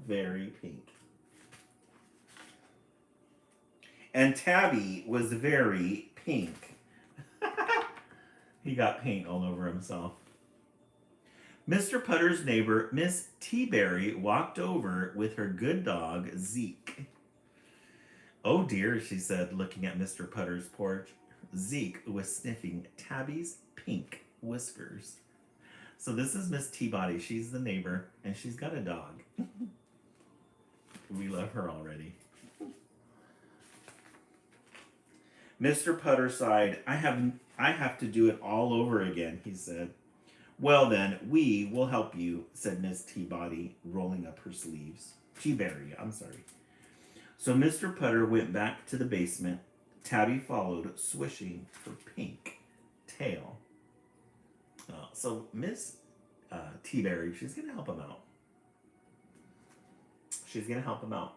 Very pink. And Tabby was very pink. He got paint all over himself. Mr. Putter's neighbor, Miss Teaberry, walked over with her good dog, Zeke. Oh dear, she said, looking at Mr. Putter's porch. Zeke was sniffing Tabby's pink whiskers. So this is Miss Teabody. She's the neighbor, and she's got a dog. We love her already. Mr. Putter sighed. I have to do it all over again, he said. Well then, we will help you, said Miss Teabody, rolling up her sleeves. Teaberry, I'm sorry. So Mr. Putter went back to the basement. Tabby followed, swishing her pink tail. So Miss Teaberry, she's going to help him out. She's going to help him out.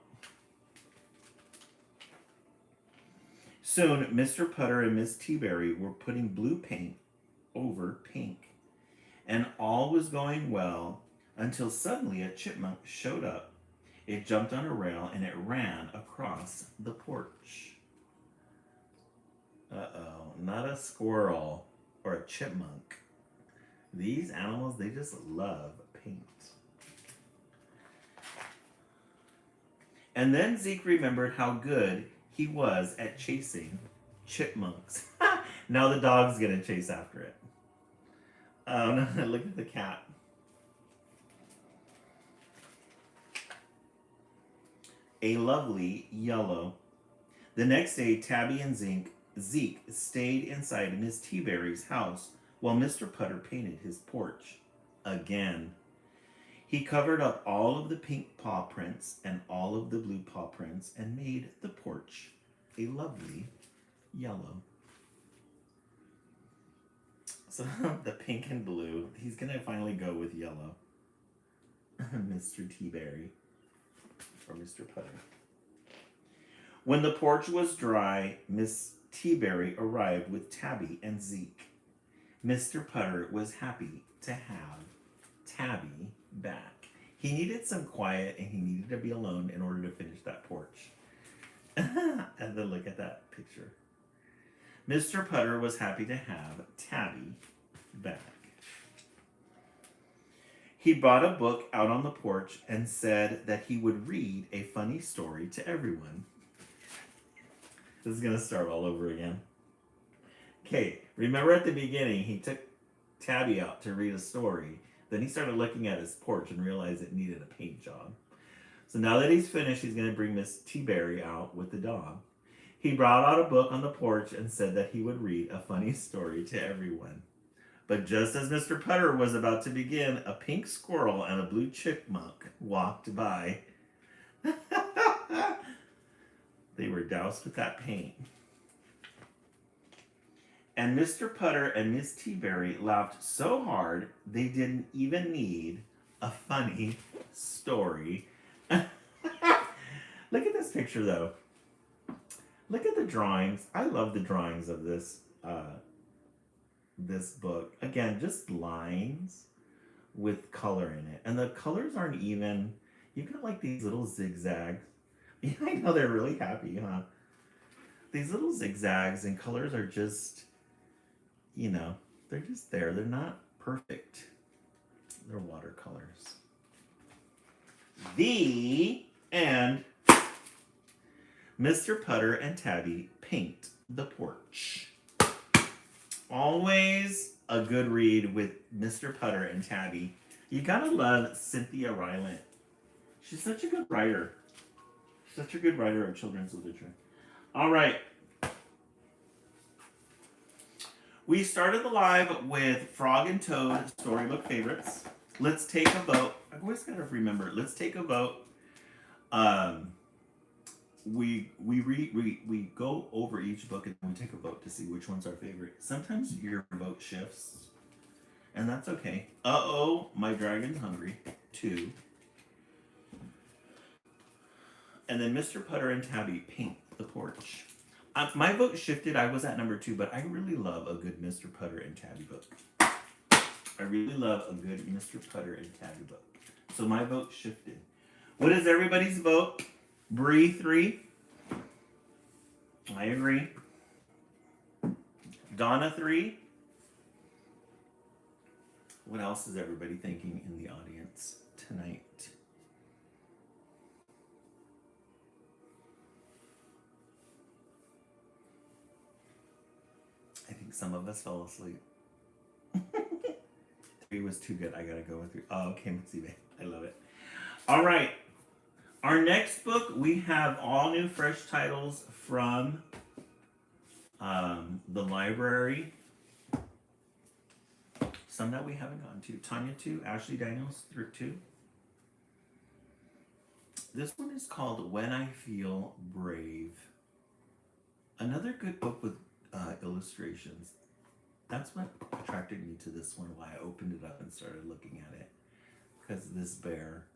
Soon, Mr. Putter and Miss Teaberry were putting blue paint over pink. And all was going well until suddenly a chipmunk showed up. It jumped on a rail and it ran across the porch. Uh-oh, not a squirrel or a chipmunk. These animals, they just love paint. And then Zeke remembered how good he was at chasing chipmunks. Now the dog's gonna chase after it. Oh no, look at the cat. A lovely yellow. The next day, Tabby and Zeke stayed inside Miss Teaberry's house while Mr. Putter painted his porch. Again. He covered up all of the pink paw prints and all of the blue paw prints and made the porch a lovely yellow. So the pink and blue, he's gonna finally go with yellow. Mr. Teaberry or Mr. Putter. When the porch was dry, Miss Teaberry arrived with Tabby and Zeke. Mr. Putter was happy to have Tabby back. He needed some quiet and he needed to be alone in order to finish that porch. And then look at that picture. Mr. Putter was happy to have Tabby back. He brought a book out on the porch and said that he would read a funny story to everyone. This is going to start all over again. Okay, remember at the beginning, he took Tabby out to read a story. Then he started looking at his porch and realized it needed a paint job. So now that he's finished, he's going to bring Miss Teaberry out with the dog. He brought out a book on the porch and said that he would read a funny story to everyone. But just as Mr. Putter was about to begin, a pink squirrel and a blue chipmunk walked by. They were doused with that paint. And Mr. Putter and Miss Teaberry laughed so hard they didn't even need a funny story. Look at this picture, though. Look at the drawings. I love the drawings of this this book. Again, just lines with color in it. And the colors aren't even. You've got like these little zigzags. Yeah, I know they're really happy, huh? These little zigzags and colors are just, you know, they're just there. They're not perfect. They're watercolors. The end. Mr. Putter and Tabby paint the porch. Always a good read with Mr. Putter and Tabby. You gotta love Cynthia Rylant. She's such a good writer. Such a good writer of children's literature. All right. We started the live with Frog and Toad storybook favorites. Let's take a vote. I've always got to remember. Let's take a vote. We go over each book and we take a vote to see which one's our favorite. Sometimes your vote shifts, and that's okay. Uh-oh, my dragon's hungry. 2. And then Mr. Putter and Tabby paint the porch. My vote shifted. I was at number 2, but I really love a good Mr. Putter and Tabby book. I really love a good Mr. Putter and Tabby book. So my vote shifted. What is everybody's vote? Bree 3. I agree. Donna 3. What else is everybody thinking in the audience tonight? I think some of us fell asleep. 3 was too good. I gotta go with 3. Oh, okay, Missy. I love it. All right. Our next book, we have all new fresh titles from the library. Some that we haven't gotten to. Tanya 2, Ashley Daniels 2. This one is called When I Feel Brave. Another good book with illustrations. That's what attracted me to this one, why I opened it up and started looking at it. Because this bear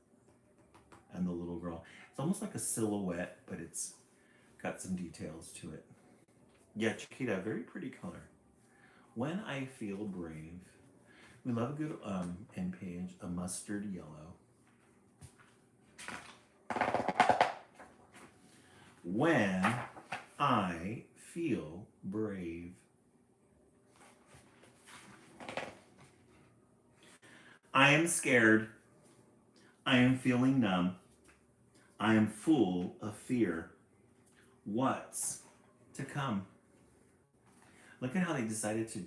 and the little girl. It's almost like a silhouette, but it's got some details to it. Yeah, Chiquita, very pretty color. When I Feel Brave. We love a good end page, a mustard yellow. When I Feel Brave. I am scared. I am feeling numb. I am full of fear. What's to come? Look at how they decided to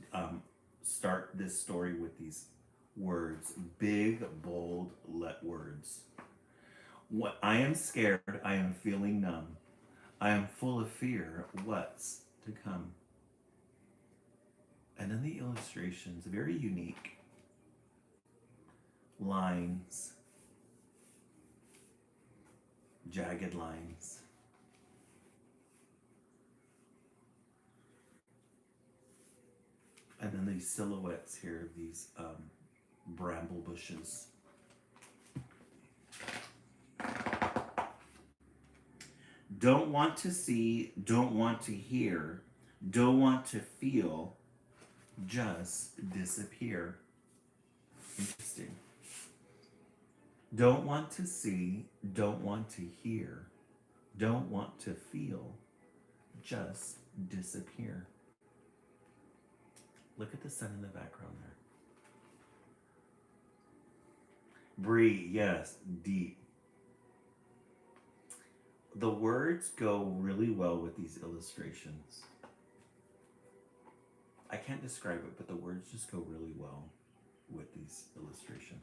start this story with these words. Big, bold words. What I am scared. I am feeling numb. I am full of fear. What's to come? And then the illustrations, very unique lines, jagged lines. And then these silhouettes here of these bramble bushes. Don't want to see, don't want to hear, don't want to feel, just disappear. Interesting. Don't want to see, don't want to hear, don't want to feel, just disappear. Look at the sun in the background there. Breathe, yes, deep. The words go really well with these illustrations. I can't describe it, but the words just go really well with these illustrations.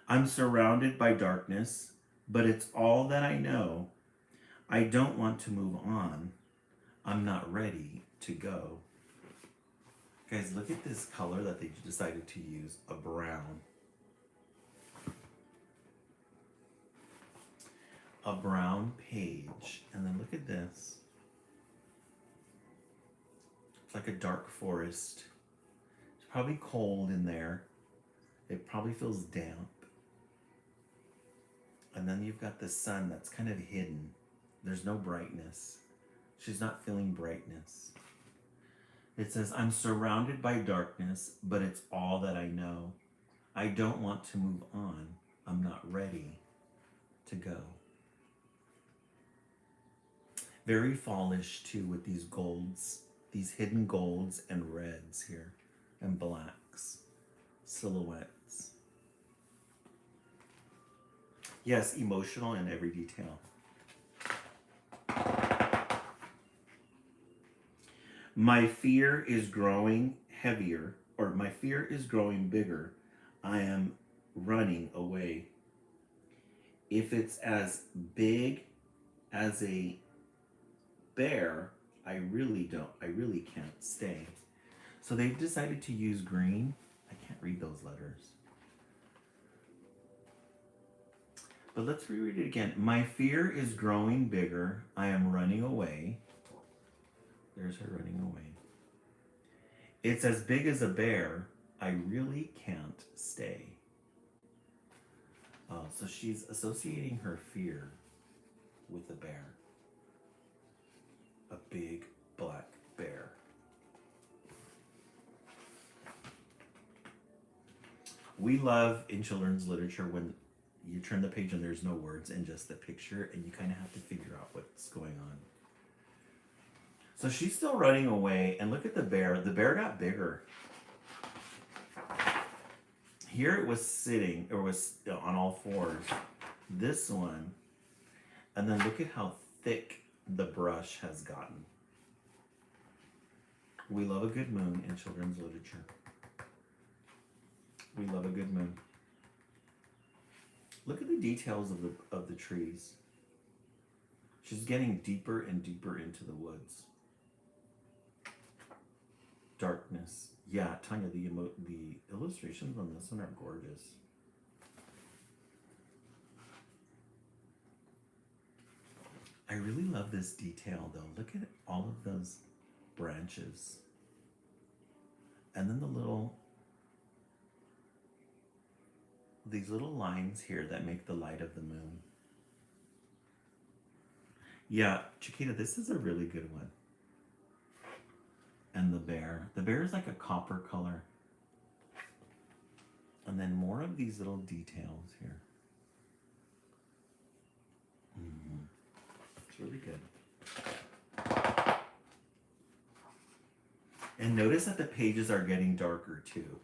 I'm surrounded by darkness, but it's all that I know. I don't want to move on. I'm not ready to go. Guys, look at this color that they decided to use, a brown. A brown page. And then look at this. It's like a dark forest. It's probably cold in there. It probably feels damp. And then you've got the sun that's kind of hidden. There's no brightness. She's not feeling brightness. It says, I'm surrounded by darkness, but it's all that I know. I don't want to move on. I'm not ready to go. Very fallish too, with these golds, these hidden golds and reds here, and blacks, silhouettes. Yes, emotional in every detail. My fear is growing heavier, or my fear is growing bigger. I am running away. If it's as big as a bear, I really can't stay. So they've decided to use green. I can't read those letters. But let's reread it again. My fear is growing bigger. I am running away. There's her running away. It's as big as a bear. I really can't stay. Oh, so she's associating her fear with a bear. A big black bear. We love in children's literature when you turn the page and there's no words and just the picture, and you kind of have to figure out what's going on. So she's still running away, and look at the bear. The bear got bigger. Here it was sitting, or was on all fours. This one, and then look at how thick the brush has gotten. We love a good moon in children's literature. We love a good moon. Look at the details of the trees. She's getting deeper and deeper into the woods. Darkness. Yeah, Tanya, the illustrations on this one are gorgeous. I really love this detail though. Look at all of those branches. And then these little lines here that make the light of the moon. Yeah, Chiquita, this is a really good one. And the bear. The bear is like a copper color. And then more of these little details here. It's really good. And notice that the pages are getting darker too.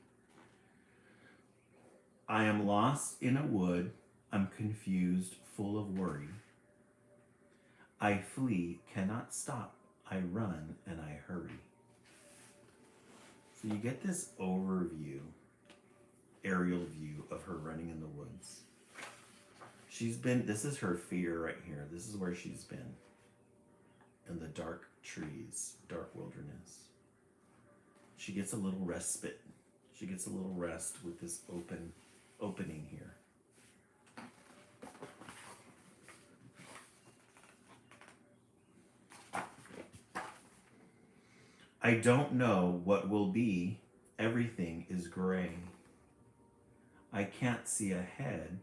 I am lost in a wood. I'm confused, full of worry. I flee, cannot stop. I run and I hurry. So you get this overview, aerial view of her running in the woods. this is her fear right here. This is where she's been. In the dark trees, dark wilderness. She gets a little respite. She gets a little rest with this opening here. I don't know what will be. Everything is gray. I can't see ahead.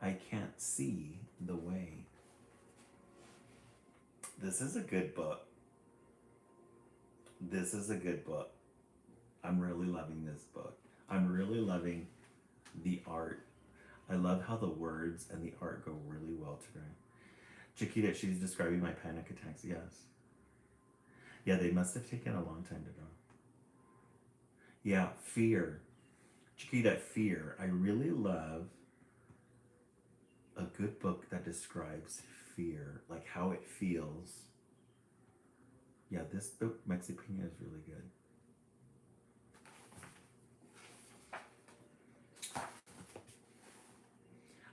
I can't see the way. This is a good book. This is a good book. I'm really loving this book. I'm really loving the art. I love how the words and the art go really well together. Chiquita, she's describing my panic attacks. Yes. Yeah, they must have taken a long time to draw. Yeah, fear. Chiquita, fear. I really love a good book that describes fear, like how it feels. Yeah, this book, Mexipina, is really good.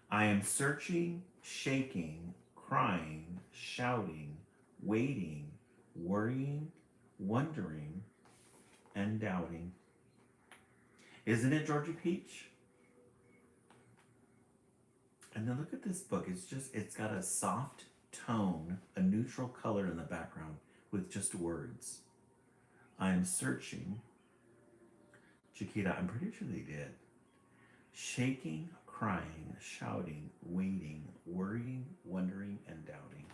I am searching, shaking, crying, shouting, waiting, worrying, wondering, and doubting. Isn't it, Georgie Peach? And then look at this book. It's got a soft tone, a neutral color in the background with just words. I'm searching. Chiquita, I'm pretty sure they did. Shaking, crying, shouting, waiting, worrying, wondering, and doubting.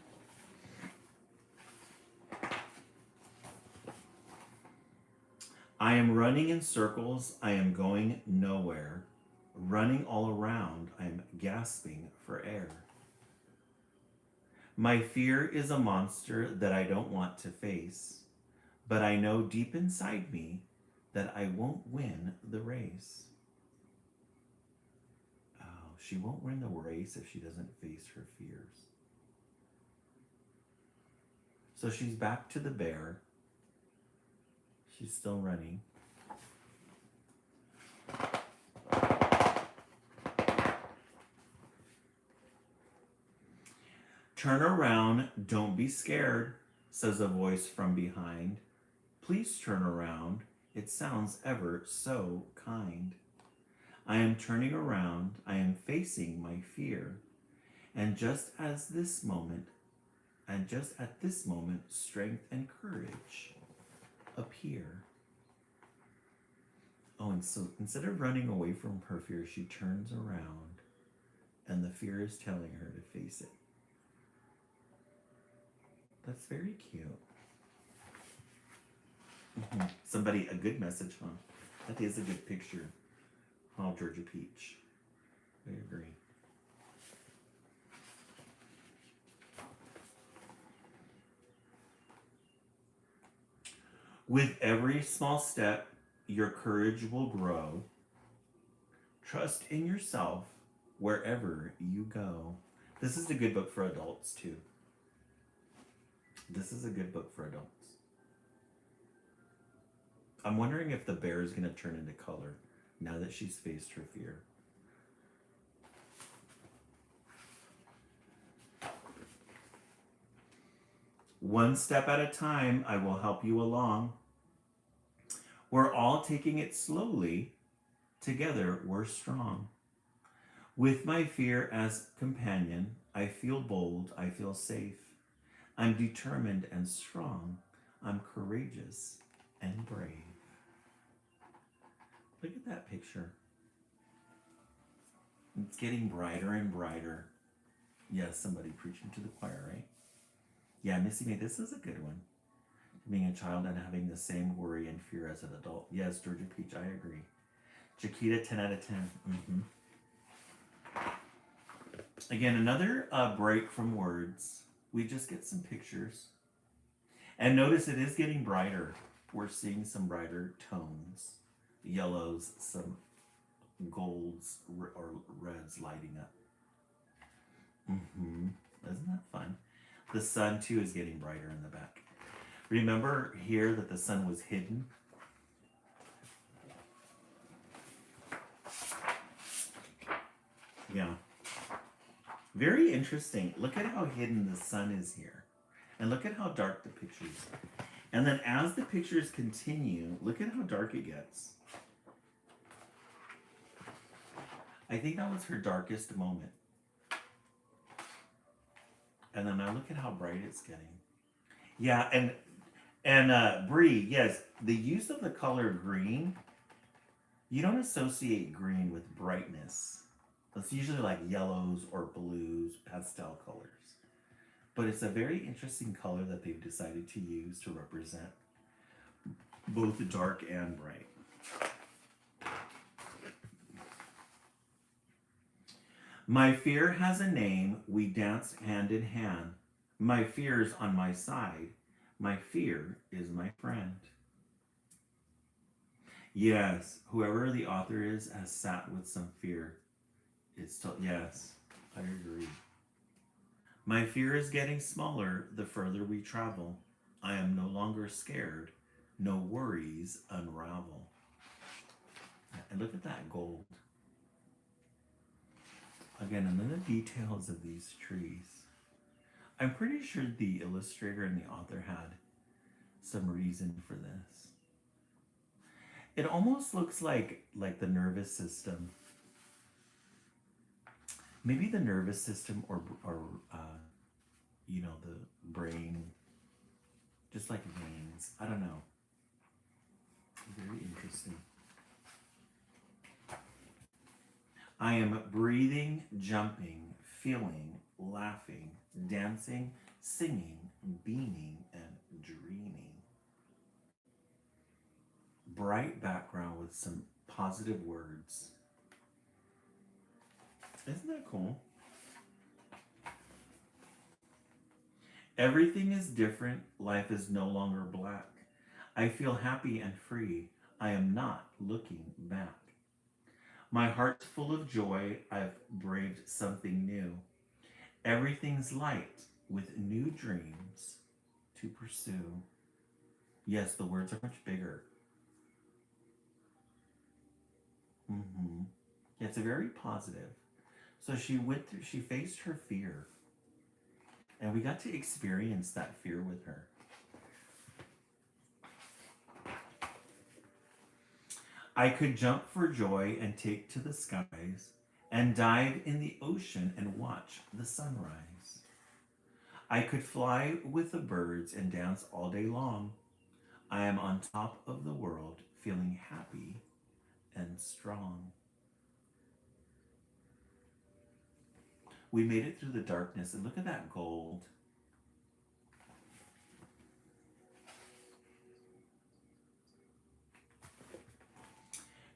I am running in circles. I am going nowhere. Running all around, I am gasping for air. My fear is a monster that I don't want to face, but I know deep inside me that I won't win the race. Oh, she won't win the race if she doesn't face her fears. So she's back to the bear. She's still running. Turn around, don't be scared, says a voice from behind. Please turn around, it sounds ever so kind. I am turning around, I am facing my fear, and just at this moment, strength and courage appear. Oh, and so instead of running away from her fear, she turns around, and the fear is telling her to face it. That's very cute. Somebody, a good message, huh? That is a good picture. Oh, Georgia Peach. I agree. With every small step, your courage will grow. Trust in yourself wherever you go. This is a good book for adults, too. This is a good book for adults. I'm wondering if the bear is going to turn into color now that she's faced her fear. One step at a time, I will help you along. We're all taking it slowly. Together, we're strong. With my fear as companion, I feel bold, I feel safe. I'm determined and strong. I'm courageous and brave. Look at that picture. It's getting brighter and brighter. Yes, somebody preaching to the choir, right? Yeah, Missy May, this is a good one. Being a child and having the same worry and fear as an adult. Yes, Georgia Peach, I agree. Chiquita, 10 out of 10. Again, another break from words. We just get some pictures. And notice it is getting brighter. We're seeing some brighter tones. Yellows, some golds or reds lighting up. Isn't that fun? The sun too is getting brighter in the back. Remember here that the sun was hidden? Yeah. Very interesting. Look at how hidden the sun is here. And look at how dark the pictures are. And then as the pictures continue, look at how dark it gets. I think that was her darkest moment. And then now look at how bright it's getting. Yeah, and Bree, yes, the use of the color green, you don't associate green with brightness. It's usually like yellows or blues, pastel colors. But it's a very interesting color that they've decided to use to represent both dark and bright. My fear has a name, we dance hand in hand. My fear's on my side, my fear is my friend. Yes, whoever the author is has sat with some fear. It's still, yes, I agree. My fear is getting smaller the further we travel. I am no longer scared, no worries unravel. And look at that gold. Again, and then the details of these trees. I'm pretty sure the illustrator and the author had some reason for this. It almost looks like the nervous system. Maybe the nervous system or you know, the brain, just like veins. I don't know. Very interesting. I am breathing, jumping, feeling, laughing, dancing, singing, beaming, and dreaming. Bright background with some positive words. Isn't that cool? Everything is different. Life is no longer black. I feel happy and free. I am not looking back. My heart's full of joy. I've braved something new. Everything's light with new dreams to pursue. Yes, the words are much bigger. Yeah, it's a very positive. So she faced her fear. And we got to experience that fear with her. I could jump for joy and take to the skies and dive in the ocean and watch the sunrise. I could fly with the birds and dance all day long. I am on top of the world, feeling happy and strong. We made it through the darkness, and look at that gold.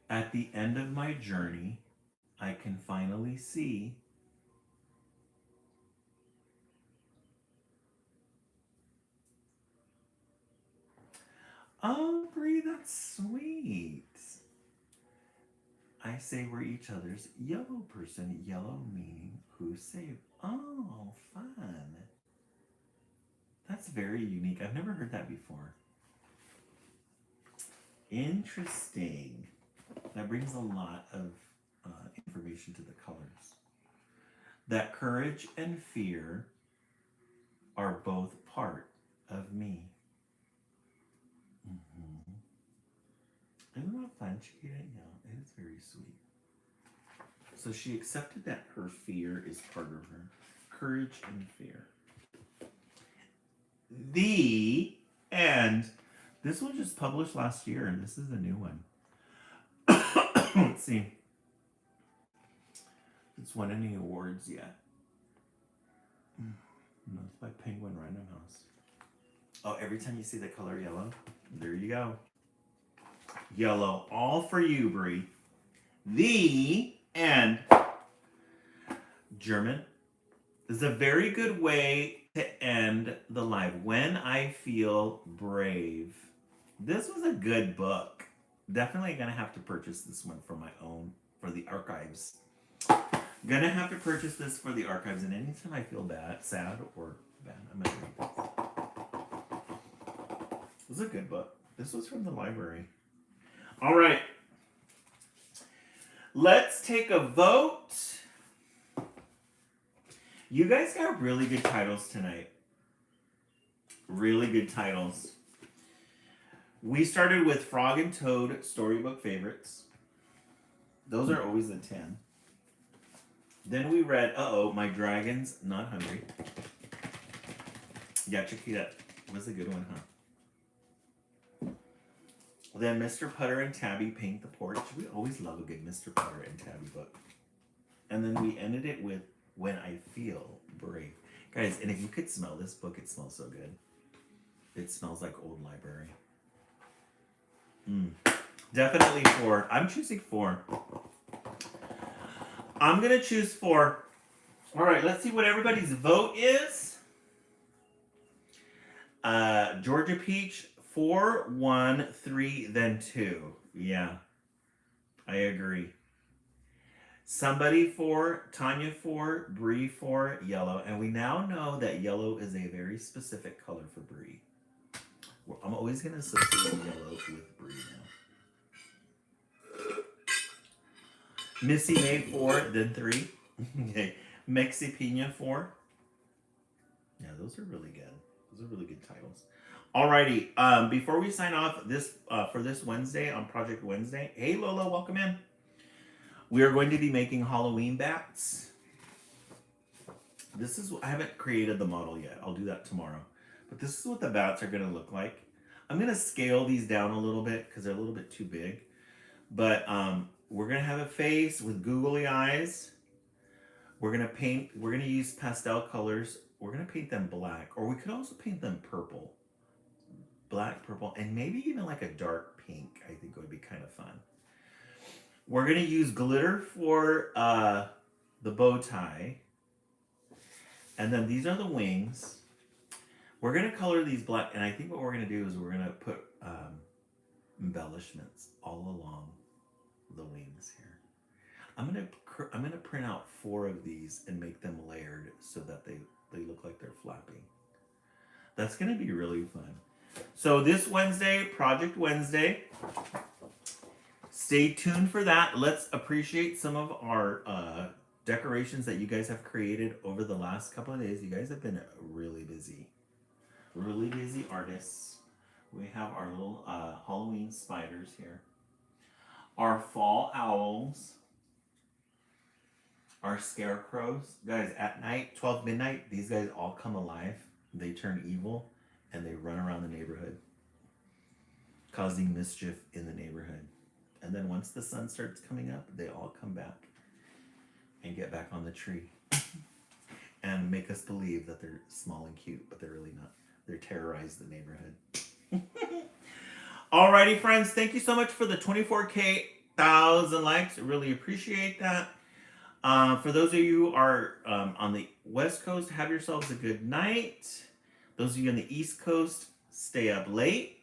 At the end of my journey, I can finally see oh, Brie, that's sweet. I say we're each other's yellow person, yellow meaning who saved. Oh, fun. That's very unique. I've never heard that before. Interesting. That brings a lot of information to the colors. That courage and fear are both part of me. Isn't that fun? She did it. Yeah, it is very sweet. So she accepted that her fear is part of her. Courage and fear. The end. This was just published last year, and this is a new one. Let's see. It's won any awards yet. No, it's by Penguin Random House. Oh, every time you see the color yellow, there you go. Yellow, all for you, Brie. The end. German is a very good way to end the live. When I feel brave. This was a good book. Definitely gonna have to purchase this one for my own, for the archives. Gonna have to purchase this for the archives, and anytime I feel bad, sad, or bad, I'm gonna read this. This is a good book. This was from the library. All right. Let's take a vote. You guys got really good titles tonight. Really good titles. We started with Frog and Toad Storybook Favorites. Those are always the 10. Then we read, My Dragon's Not Hungry. Yeah, check it out. It was a good one, huh? Then Mr. Putter and Tabby Paint the Porch. We always love a good Mr. Putter and Tabby book. And then we ended it with When I Feel Brave. Guys, and if you could smell this book, it smells so good. It smells like old library. Definitely 4. I'm choosing 4. I'm going to choose 4. All right, let's see what everybody's vote is. Georgia Peach, 4, 1, 3, then 2. Yeah, I agree. Somebody 4, Tanya 4, Bree 4, yellow. And we now know that yellow is a very specific color for Bree. I'm always going to associate yellow with Bree now. Missy made 4, then 3. Okay. Mexi Pina 4. Yeah, those are really good. Those are really good titles. Alrighty, before we sign off this for this Wednesday on Project Wednesday, hey Lola, welcome in. We are going to be making Halloween bats. I haven't created the model yet. I'll do that tomorrow. But this is what the bats are going to look like. I'm going to scale these down a little bit because they're a little bit too big. But we're going to have a face with googly eyes. We're going to use pastel colors. We're going to paint them black. Or we could also paint them purple. Black, purple, and maybe even like a dark pink. I think it would be kind of fun. We're going to use glitter for the bow tie. And then these are the wings. We're going to color these black, and I think what we're going to do is we're going to put embellishments all along the wings here. I'm going to print out 4 of these and make them layered so that they look like they're flapping. That's going to be really fun. So this Wednesday, Project Wednesday. Stay tuned for that. Let's appreciate some of our decorations that you guys have created over the last couple of days. You guys have been really busy. Really busy artists. We have our little Halloween spiders here. Our fall owls. Our scarecrows. Guys, at night, 12 midnight, these guys all come alive. They turn evil and they run around the neighborhood, causing mischief in the neighborhood. And then once the sun starts coming up, they all come back and get back on the tree and make us believe that they're small and cute, but they're really not. They're terrorized the neighborhood. Alrighty, friends. Thank you so much for the 24,000 likes. I really appreciate that. For those of you who are on the West Coast, have yourselves a good night. Those of you on the East Coast, stay up late.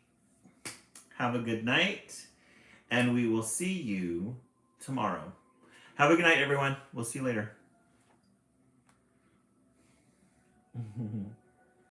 Have a good night. And we will see you tomorrow. Have a good night, everyone. We'll see you later.